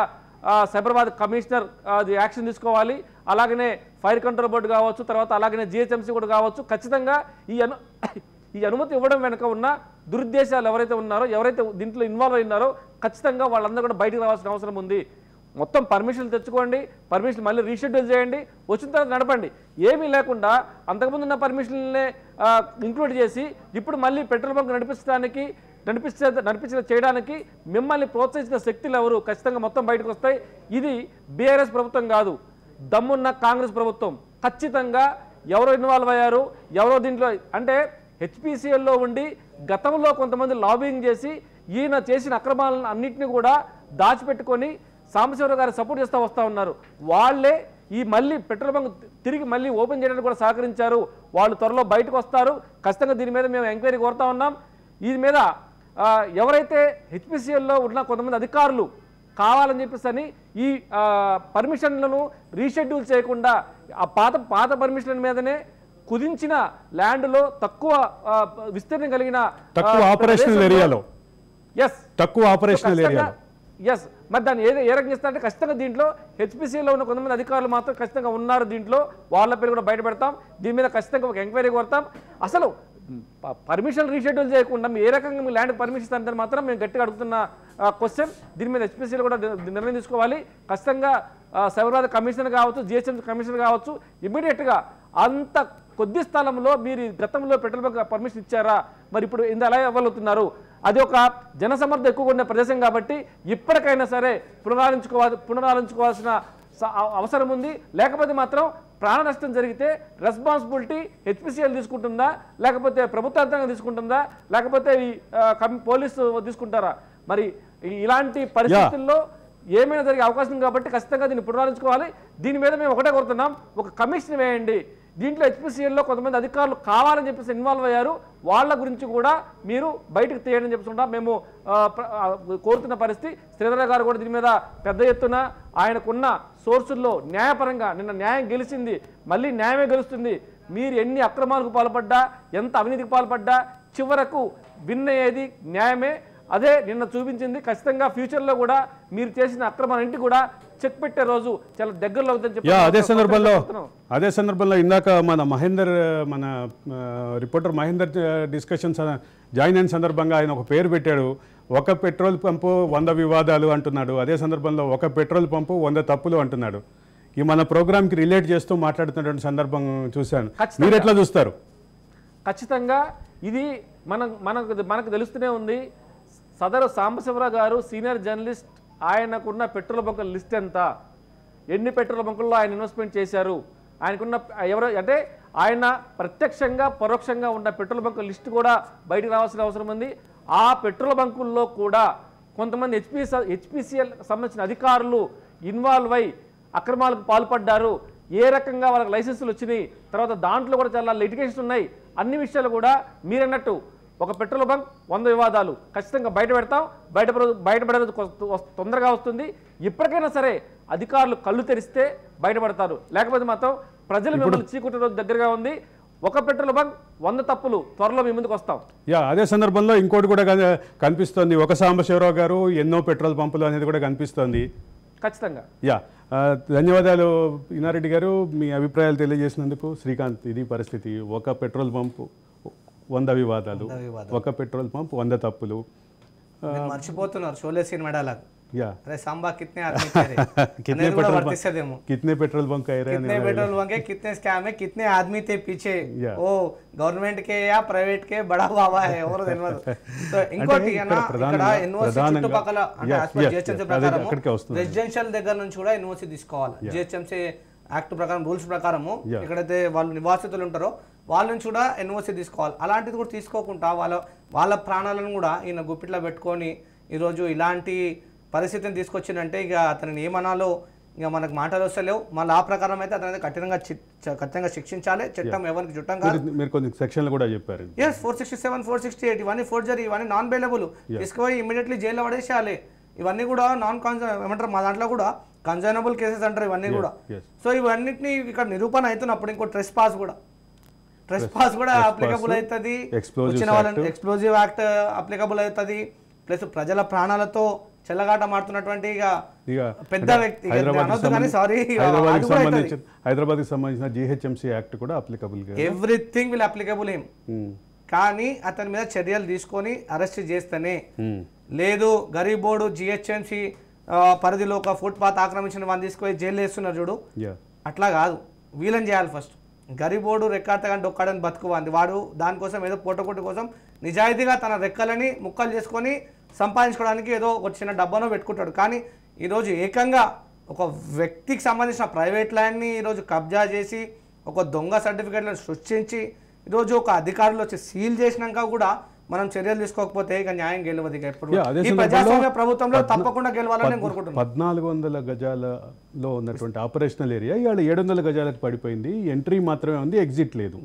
D: సైబరాబాద్ కమిషనర్ అది యాక్షన్ తీసుకోవాలి. అలాగనే ఫైర్ కంట్రోల్ బోర్డు కావచ్చు, తర్వాత అలాగనే జిహెచ్ఎంసీ కూడా కావచ్చు. ఖచ్చితంగా ఈ అనుమతి ఇవ్వడం వెనుక ఉన్న దురుద్దేశాలు ఎవరైతే ఉన్నారో, ఎవరైతే దీంట్లో ఇన్వాల్వ్ అయినారో ఖచ్చితంగా వాళ్ళందరూ కూడా బయటకు రావాల్సిన అవసరం ఉంది. మొత్తం పర్మిషన్లు తెచ్చుకోండి, పర్మిషన్ మళ్ళీ రీషెడ్యూల్ చేయండి, వచ్చిన తర్వాత నడపండి. ఏమీ లేకుండా అంతకుముందు ఉన్న పర్మిషన్లనే ఇంక్లూడ్ చేసి ఇప్పుడు మళ్ళీ పెట్రోల్ బంక్ చేయడానికి మిమ్మల్ని ప్రోత్సహించిన శక్తులు ఎవరు? ఖచ్చితంగా మొత్తం బయటకు వస్తాయి. ఇది బీఆర్ఎస్ ప్రభుత్వం కాదు, దమ్మున్న కాంగ్రెస్ ప్రభుత్వం. ఖచ్చితంగా ఎవరో ఇన్వాల్వ్ అయ్యారు, ఎవరో దీంట్లో అంటే హెచ్పిసిఎల్లో ఉండి గతంలో కొంతమంది లాబింగ్ చేసి ఈయన చేసిన అక్రమాలను అన్నింటినీ కూడా దాచిపెట్టుకొని సాంబశివరావు గారు సపోర్ట్ చేస్తూ వస్తూ ఉన్నారు. వాళ్ళే ఈ మళ్ళీ పెట్రోల్ బంక్ తిరిగి మళ్ళీ ఓపెన్ చేయడానికి కూడా సహకరించారు. వాళ్ళు త్వరలో బయటకు వస్తారు. ఖచ్చితంగా దీని మీద మేము ఎంక్వైరీ కోరుతా ఉన్నాం. దీని మీద ఎవరైతే హెచ్పిసిఎల్లో ఉన్న కొంతమంది అధికారులు కావాలని చెప్పేసి ఈ పర్మిషన్లను రీషెడ్యూల్ చేయకుండా ఆ పాత పర్మిషన్ల మీదనే కుదించిన ల్యాండ్లో తక్కువ విస్తీర్ణం కలిగిన
A: తక్కువ ఆపరేషనల్ ఏరియాలో
D: ఎస్ మరి దాన్ని ఏ రకంగా ఇస్తారంటే ఖచ్చితంగా దీంట్లో హెచ్పిసిలో ఉన్న కొంతమంది అధికారులు మాత్రం ఖచ్చితంగా ఉన్నారు. దీంట్లో వాళ్ళ పేరు కూడా బయట పెడతాం. దీని మీద ఖచ్చితంగా ఒక ఎంక్వైరీ కోరుతాం. అసలు పర్మిషన్ రీషెడ్యూల్ చేయకుండా ఏ రకంగా మీ ల్యాండ్ పర్మిషన్ ఇస్తారని మాత్రం మేము గట్టిగా అడుగుతున్న క్వశ్చన్. దీని మీద హెచ్పిసిలో కూడా నిర్ణయం తీసుకోవాలి. ఖచ్చితంగా సైబరాబాద్ కమిషనర్ కావచ్చు, జిహెచ్ఎంసీ కమిషనర్ కావచ్చు, ఇమ్మీడియట్గా అంత కొద్ది స్థలంలో మీరు గతంలో పెట్రోల్ బంక్ పర్మిషన్ ఇచ్చారా? మరి ఇప్పుడు ఇంత ఎలా ఇవ్వగలుగుతున్నారు? అది ఒక జనసమర్థ ఎక్కువగా ఉన్న ప్రదేశం కాబట్టి ఇప్పటికైనా సరే పునరాలోచించుకోవాల్సిన అవసరం ఉంది. లేకపోతే మాత్రం ప్రాణ నష్టం జరిగితే రెస్పాన్సిబిలిటీ హెచ్పిసిఎల్ తీసుకుంటుందా, లేకపోతే ప్రభుత్వాంతంగా తీసుకుంటుందా, లేకపోతే ఈ పోలీసు తీసుకుంటారా? మరి ఇలాంటి పరిస్థితుల్లో ఏమైనా జరిగే అవకాశం కాబట్టి ఖచ్చితంగా దీన్ని పునరాలోచించుకోవాలి. దీని మీద మేము ఒకటే కోరుతున్నాం, ఒక కమిషన్ వేయండి. దీంట్లో హెచ్పిసిఎల్లో కొంతమంది అధికారులు కావాలని చెప్పేసి ఇన్వాల్వ్ అయ్యారు, వాళ్ళ గురించి కూడా మీరు బయటకు తీయని చెప్తుంటా మేము కోరుతున్న పరిస్థితి. శ్రీధర గారు కూడా దీని మీద పెద్ద ఎత్తున ఆయనకున్న సోర్సుల్లో న్యాయపరంగా నిన్న న్యాయం గెలిచింది, మళ్ళీ న్యాయమే గెలుస్తుంది. మీరు ఎన్ని అక్రమాలకు పాల్పడ్డా, ఎంత అవినీతికి పాల్పడ్డా చివరకు విన్ అయ్యేది న్యాయమే. అదే నిన్న చూపించింది. ఖచ్చితంగా ఫ్యూచర్లో కూడా మీరు చేసిన అక్రమాలన్నింటి కూడా చెక్ పెట్టే రోజు చాలా దగ్గరలో అవుతుందని చెప్పి
A: అదే సందర్భంలో ఇందాక మన రిపోర్టర్ మహేందర్ డిస్కషన్స్ జాయిన్ అయిన సందర్భంగా ఆయన ఒక పేరు పెట్టాడు. ఒక పెట్రోల్ పంపు 100 వివాదాలు అంటున్నాడు. అదే సందర్భంలో ఒక పెట్రోల్ పంపు 100 తప్పులు అంటున్నాడు. ఈ మన ప్రోగ్రామ్కి రిలేట్ చేస్తూ మాట్లాడుతున్నటువంటి సందర్భం చూశాను. మీరు ఎట్లా చూస్తారు?
D: ఖచ్చితంగా ఇది మనకు తెలుస్తూనే ఉంది. సదరు సాంబశివరావు గారు సీనియర్ జర్నలిస్ట్, ఆయనకున్న పెట్రోల్ బంకుల లిస్ట్ ఎంత, ఎన్ని పెట్రోల్ బంకుల్లో ఆయన ఇన్వెస్ట్మెంట్ చేశారు, ఆయనకున్న ఎవరో అంటే ఆయన ప్రత్యక్షంగా పరోక్షంగా ఉన్న పెట్రోల్ బంకుల లిస్ట్ కూడా బయటకు రావాల్సిన అవసరం ఉంది. ఆ పెట్రోల్ బంకుల్లో కూడా కొంతమంది హెచ్పిసిఎల్ సంబంధించిన అధికారులు ఇన్వాల్వ్ అయి అక్రమాలకు పాల్పడ్డారు. ఏ రకంగా వాళ్ళకి లైసెన్సులు వచ్చినాయి, తర్వాత దాంట్లో కూడా చాలా లిటిగేషన్స్ ఉన్నాయి. అన్ని విషయాలు కూడా మీరన్నట్టు ఒక పెట్రోల్ బంక్ 100 వివాదాలు ఖచ్చితంగా బయట పెడతాం. బయటపడే తొందరగా వస్తుంది. ఇప్పటికైనా సరే అధికారులు కళ్ళు తెరిస్తే బయటపడతారు, లేకపోతే మాత్రం ప్రజలు మిమ్మల్ని చీకుట్టే రోజు దగ్గరగా ఉంది. ఒక పెట్రోల్ బంక్ 100 తప్పులు త్వరలో మీ ముందుకు వస్తాం.
A: అదే సందర్భంలో ఇంకోటి కూడా కనిపిస్తోంది. ఒక సాంబశివరావు గారు ఎన్నో పెట్రోల్ పంపులు అనేది కూడా కనిపిస్తోంది.
D: ఖచ్చితంగా
A: ధన్యవాదాలు ఇనారెడ్డి గారు, మీ అభిప్రాయాలు తెలియజేసినందుకు. శ్రీకాంత్, ఇది పరిస్థితి. ఒక పెట్రోల్ పంపు 100 వివాదాలు, ఒక పెట్రోల్ పంప్ 100 తప్పులు.
B: మర్చిపోతున్నారు షోలే సినిమా డైలాగ్. अरे सांबा कितने आदमी थे
A: कितने पेट्रोल बंक
B: कितने पेट्रोल बंक है, कितने स्कैम है, कितने आदमी थे पीछे, वो गवर्नमेंट के या ప్రైవేట్ के बड़ा बाबा है और సో ఇంకోటి ఇక్కడ యూనివర్సిటీ చుట్టుపక్కల అంటే ఆస్పర్ జిహెచ్ఎంసీ ప్రకారం రెసిడెన్షియల్ దగ్గర నుంచి కూడా యూనివర్సిటీ తీసుకోవాలి. జిహెచ్ఎంసీ యాక్ట్ ప్రకారం రూల్స్ ప్రకారము ఎక్కడైతే వాళ్ళు నివాసితులు ఉంటారో వాళ్ళ నుంచి కూడా యూనివర్సిటీ తీసుకోవాలి. అలాంటిది కూడా తీసుకోకుండా వాళ్ళ ప్రాణాలను కూడా ఈయన గుప్పిట్లో పెట్టుకొని ఈరోజు ఇలాంటి పరిస్థితిని తీసుకొచ్చిందంటే ఇక అతనిని ఏమనాలో ఇంకా మనకు మాటలు వస్తలేవు. మళ్ళీ ఆ ప్రకారం అయితే అతనైతే కఠినంగా శిక్షించాలి. చట్టం ఎవరికి చుట్టం కాదు.
A: మీరు కొన్ని సెక్షన్లు కూడా చెప్పారు.
B: 467, 468 ఇవన్నీ ఫోర్జరీ, ఇవన్నీ నాన్ బెయిలబుల్. తీసుకుపోయి ఇమీడియట్లీ జైల్లో పడేసేయాలి. ఇవన్నీ కూడా ఏమంటారు మా దాంట్లో కూడా కన్జర్నబుల్ కేసెస్ అంటారు ఇవన్నీ కూడా. సో ఇవన్నిటిని ఇక్కడ నిరూపణ అవుతున్నప్పుడు ఇంకో ట్రెస్ పాస్ కూడా అప్లికబుల్ అవుతుంది. వచ్చిన వాళ్ళని ఎక్స్ప్లోజివ్ యాక్ట్ అప్లికబుల్ అవుతుంది. ప్లస్ ప్రజల ప్రాణాలతో చెల్లగాట మారుతున్నటువంటి పెద్ద వ్యక్తి
A: హైదరాబాద్ కి సంబంధించిన జిహెచ్ఎంసీ యాక్ట్ కూడా అప్లికబుల్.
B: ఎవ్రీథింగ్ విల్ అప్లికబుల్ ఏం, కానీ అతని మీద చర్యలు తీసుకొని అరెస్ట్ చేస్తేనే. లేదు గరీబోడు జిహెచ్ఎంసీ పరిధిలో ఒక ఫుట్పాత్ ఆక్రమించిన వాడిని తీసుకుపోయి జైలు వేస్తున్నారు చూడు, అట్లా కాదు. వీళ్ళని చేయాలి ఫస్ట్. గరీబోడు రెక్కాడతగాని డొక్కాడని బతుకువాంది వాడు దానికోసం ఏదో పూటకొట్టి కోసం నిజాయితీగా తన రెక్కలని ముక్కలు చేసుకొని సంపాదించుకోవడానికి ఏదో ఒక చిన్న డబ్బానో పెట్టుకుంటాడు. కానీ ఈరోజు ఏకంగా ఒక వ్యక్తికి సంబంధించిన ప్రైవేట్ ల్యాండ్ని ఈరోజు కబ్జా చేసి ఒక దొంగ సర్టిఫికేట్లను సృష్టించి ఈరోజు ఒక అధికారులు వచ్చి సీల్ చేసినాక కూడా మనం చర్యలు తీసుకోకపోతే ఇక న్యాయం గెలవదు. ఇక ఎప్పుడు ఈ ప్రజాస్వామ్య ప్రభుత్వంలో తప్పకుండా గెలవాలని నేను కోరుకుంటున్నాను.
A: 1400 గజాలలో ఉన్నటువంటి ఆపరేషనల్ ఏరియా ఇవాళ 700 గజాలకు పడిపోయింది. ఎంట్రీ మాత్రమే ఉంది, ఎగ్జిట్ లేదు.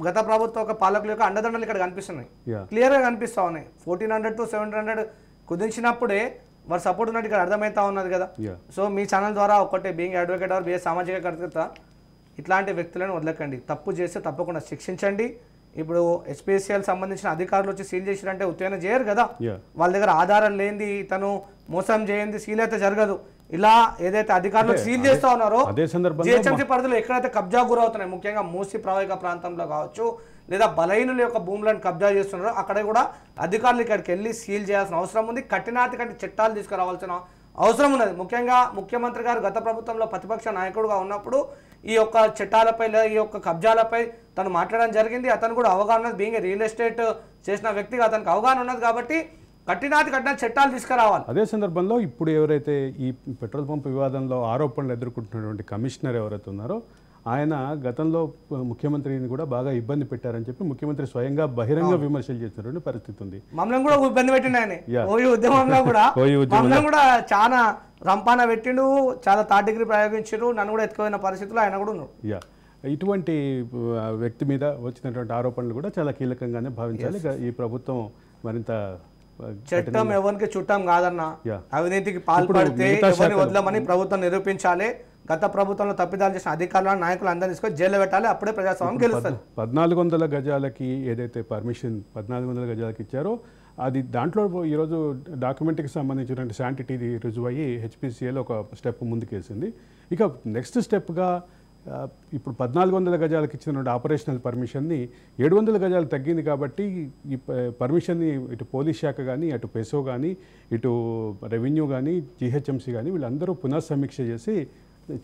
B: గత ప్రభుత్వ ఒక పాలకుల యొక్క అండదండలు ఇక్కడ కనిపిస్తున్నాయి, క్లియర్ గా కనిపిస్తా ఉన్నాయి. 1400 to 700 కుదించినప్పుడే వారు సపోర్ట్ ఉన్నట్టు ఇక్కడ అర్థమవుతా ఉన్నది కదా. సో మీ ఛానల్ ద్వారా ఒకటే బీయింగ్ అడ్వకేట్ ఆర్ బిఏ సామాజిక కార్యకర్త, ఇట్లాంటి వ్యక్తులను వదలకండి. తప్పు చేస్తే తప్పకుండా శిక్షించండి. ఇప్పుడు హెచ్పిసిఎల్ సంబంధించిన అధికారులు వచ్చి సీల్ చేసిరంటే ఉత్తేజన చేయరు కదా. వాళ్ళ దగ్గర ఆధారం లేనిది తను మోసం చేయండి సీల్ అయితే జరగదు. ఇలా ఏదైతే అధికారులు సీల్ చేస్తా ఉన్నారో జిహెచ్ఎంసీ పరిధిలో ఎక్కడైతే కబ్జా గురవుతున్నాయి, ముఖ్యంగా మూసి ప్రవాహిక ప్రాంతంలో కావచ్చు లేదా బలహీనుల యొక్క భూములను కబ్జా చేస్తున్నారో అక్కడ కూడా అధికారులు ఇక్కడికి వెళ్ళి సీల్ చేయాల్సిన అవసరం ఉంది. కఠినాతి చట్టాలు తీసుకురావాల్సిన అవసరం ఉన్నది. ముఖ్యంగా ముఖ్యమంత్రి గారు గత ప్రభుత్వంలో ప్రతిపక్ష నాయకుడుగా ఉన్నప్పుడు ఈ యొక్క చట్టాలపై లేదా ఈ యొక్క కబ్జాలపై తను మాట్లాడడం జరిగింది. అతను కూడా అవగాహన బీయింగ్ రియల్ ఎస్టేట్ చేసిన వ్యక్తిగా అతనికి అవగాహన ఉన్నది కాబట్టి కఠిన చట్టాలు తీసుకురావాలి.
A: అదే సందర్భంలో ఇప్పుడు ఎవరైతే ఈ పెట్రోల్ పంప్ వివాదంలో ఆరోపణలు ఎదుర్కొంటున్నటువంటి కమిషనర్ ఎవరైతే ఉన్నారో ఆయన గతంలో ముఖ్యమంత్రిని కూడా బాగా ఇబ్బంది పెట్టారని చెప్పి ముఖ్యమంత్రి స్వయంగా బహిరంగ విమర్శలు చేసినటువంటి పరిస్థితి ఉంది.
B: మమ్మల్ని కూడా ఇబ్బంది పెట్టిండు ఆయన. ఓయూ ఉద్యమంలో కూడా మమ్మల్ని కూడా చాలా రంపాన పెట్టిండు, చాలా థర్డ్ డిగ్రీ ప్రయోగించారు, నన్ను కూడా ఎత్తుకుపోయిన పరిస్థితుల్లో ఆయన కూడా ఉన్నాడు.
A: ఇటువంటి వ్యక్తి మీద వచ్చినటువంటి ఆరోపణలు కూడా చాలా కీలకంగానే భావించాలి. ఈ ప్రభుత్వం మరింత
B: చట్టం ఎవరికి చుట్టం కాదన్న, అవినీతికి పాల్పడితే ఎవరిని వదలమని ప్రభుత్వం నిరూపించాలి. గత ప్రభుత్వంలో తప్పిదాలు చేసిన అధికారులను నాయకులు అందరినీ తీసుకొని జైల్లో పెట్టాలి. అప్పుడే ప్రజాస్వామ్యం గెలుస్తుంది.
A: 1400 గజాలకి ఏదైతే పర్మిషన్ 1400 గజాలకి ఇచ్చారో అది దాంట్లో ఈరోజు డాక్యుమెంట్కి సంబంధించినటువంటి శాంటిటీ రుజువు అయ్యి హెచ్పిసిఎల్ ఒక స్టెప్ ముందుకేసింది. ఇక నెక్స్ట్ స్టెప్గా ఇప్పుడు 1400 గజాలకు ఇచ్చినటువంటి ఆపరేషనల్ పర్మిషన్ని 700 గజాలు తగ్గింది కాబట్టి ఈ పర్మిషన్ని ఇటు పోలీస్ శాఖ కానీ అటు పెసో కానీ ఇటు రెవెన్యూ కానీ జిహెచ్ఎంసీ కానీ వీళ్ళందరూ పునఃసమీక్ష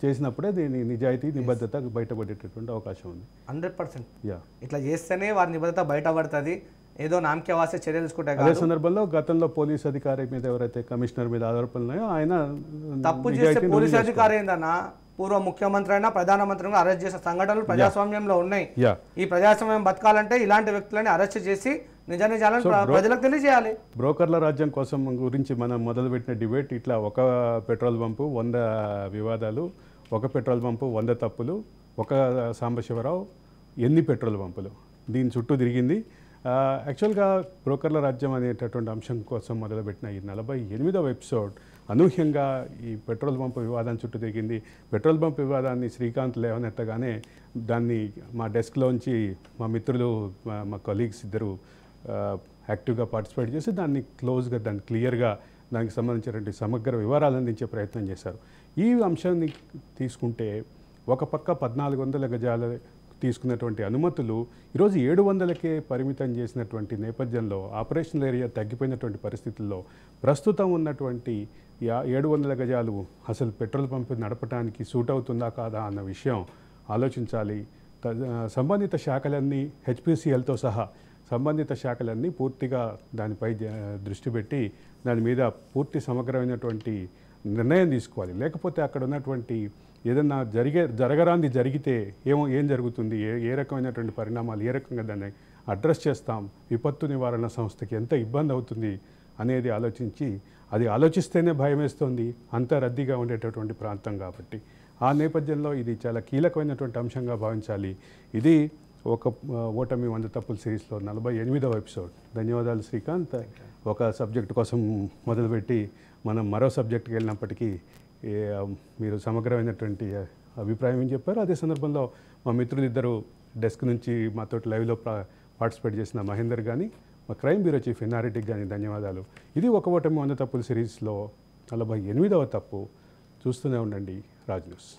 A: చేసినప్పుడే దీని నిజాయితీ నిబద్ధత బయటపడేటటువంటి అవకాశం ఉంది.
B: 100% ఇట్లా చేస్తేనే వారి నిబద్ధత బయటపడుతుంది. ఏదో నామకే వాసే చర్యలు తీసుకుంటే
A: అదే సందర్భంలో గతంలో పోలీస్ అధికారి మీద ఎవరైతే కమిషనర్ మీద ఆరోపణలు ఉన్నాయో ఆయన
B: తప్పు చేస్తే పోలీస్ అధికారి ఏందన్నా పూర్వ ముఖ్యమంత్రి అయినా ప్రధానమంత్రి అరెస్ట్ చేసిన సంఘటనలు ప్రజాస్వామ్యంలో ఉన్నాయి. ఈ ప్రజాస్వామ్యం బతకాలంటే ఇలాంటి వ్యక్తులని అరెస్ట్ చేసి నిజ నిజాలను ప్రజలకు తెలియజేయాలి.
A: బ్రోకర్ల రాజ్యం కోసం గురించి మనం మొదలుపెట్టిన డిబేట్ ఇట్లా ఒక పెట్రోల్ పంపు 100 వివాదాలు, ఒక పెట్రోల్ పంపు 100 తప్పులు, ఒక సాంబశివరావు ఎన్ని పెట్రోల్ పంపులు, దీని చుట్టూ తిరిగింది. యాక్చువల్గా బ్రోకర్ల రాజ్యం అనేటటువంటి అంశం కోసం మొదలుపెట్టిన ఈ 48వ ఎపిసోడ్ అనూహ్యంగా ఈ పెట్రోల్ పంపు వివాదం చుట్టూ తిరిగింది. పెట్రోల్ పంప్ వివాదాన్ని శ్రీకాంత్ లేవనెత్తగానే దాన్ని మా డెస్క్లోంచి మా మిత్రులు మా కొలీగ్స్ ఇద్దరు యాక్టివ్గా పార్టిసిపేట్ చేసి దాన్ని క్లోజ్గా దాన్ని క్లియర్గా దానికి సంబంధించినటువంటి సమగ్ర వివరాలు అందించే ప్రయత్నం చేశారు. ఈ అంశాన్ని తీసుకుంటే ఒక పక్క 1400 గజాల తీసుకున్నటువంటి అనుమతులు ఈరోజు 700కే పరిమితం చేసినటువంటి నేపథ్యంలో ఆపరేషనల్ ఏరియా తగ్గిపోయినటువంటి పరిస్థితుల్లో ప్రస్తుతం ఉన్నటువంటి 700 గజాలు అసలు పెట్రోల్ పంపు నడపడానికి సూట్ అవుతుందా కాదా అన్న విషయం ఆలోచించాలి. సంబంధిత శాఖలన్నీ హెచ్పిసిఎల్తో సహా సంబంధిత శాఖలన్నీ పూర్తిగా దానిపై దృష్టి పెట్టి దాని మీద పూర్తి సమగ్రమైనటువంటి నిర్ణయం తీసుకోవాలి. లేకపోతే అక్కడ ఉన్నటువంటి ఏదన్నా జరగరాంది జరిగితే ఏం జరుగుతుంది, ఏ రకమైనటువంటి పరిణామాలు, ఏ రకంగా దాన్ని అడ్రస్ చేస్తాం, విపత్తు నివారణ సంస్థకి ఎంత ఇబ్బంది అవుతుంది అనేది ఆలోచించి అది ఆలోచిస్తేనే భయం వేస్తుంది, అంత రద్దీగా ఉండేటటువంటి ప్రాంతం కాబట్టి. ఆ నేపథ్యంలో ఇది చాలా కీలకమైనటువంటి అంశంగా భావించాలి. ఇది ఒక ఓటమి 100 తప్పుల సిరీస్లో 48వ ఎపిసోడ్. ధన్యవాదాలు శ్రీకాంత్. ఒక సబ్జెక్ట్ కోసం మొదలుపెట్టి మనం మరో సబ్జెక్ట్కి వెళ్ళినప్పటికీ మీరు సమగ్రమైనటువంటి అభిప్రాయం ఏం చెప్పారు. అదే సందర్భంలో మా మిత్రులు ఇద్దరు డెస్క్ నుంచి మాతో లైవ్లో పార్టిసిపేట్ చేసిన మహేందర్ కానీ, మా క్రైమ్ బ్యూరో చీఫ్ ఎన్ఆర్ఐటీకి కానీ ధన్యవాదాలు. ఇది ఒక ఓటమి 100 తప్పుల సిరీస్లో 48వ తప్పు. చూస్తూనే ఉండండి రాజ్ న్యూస్.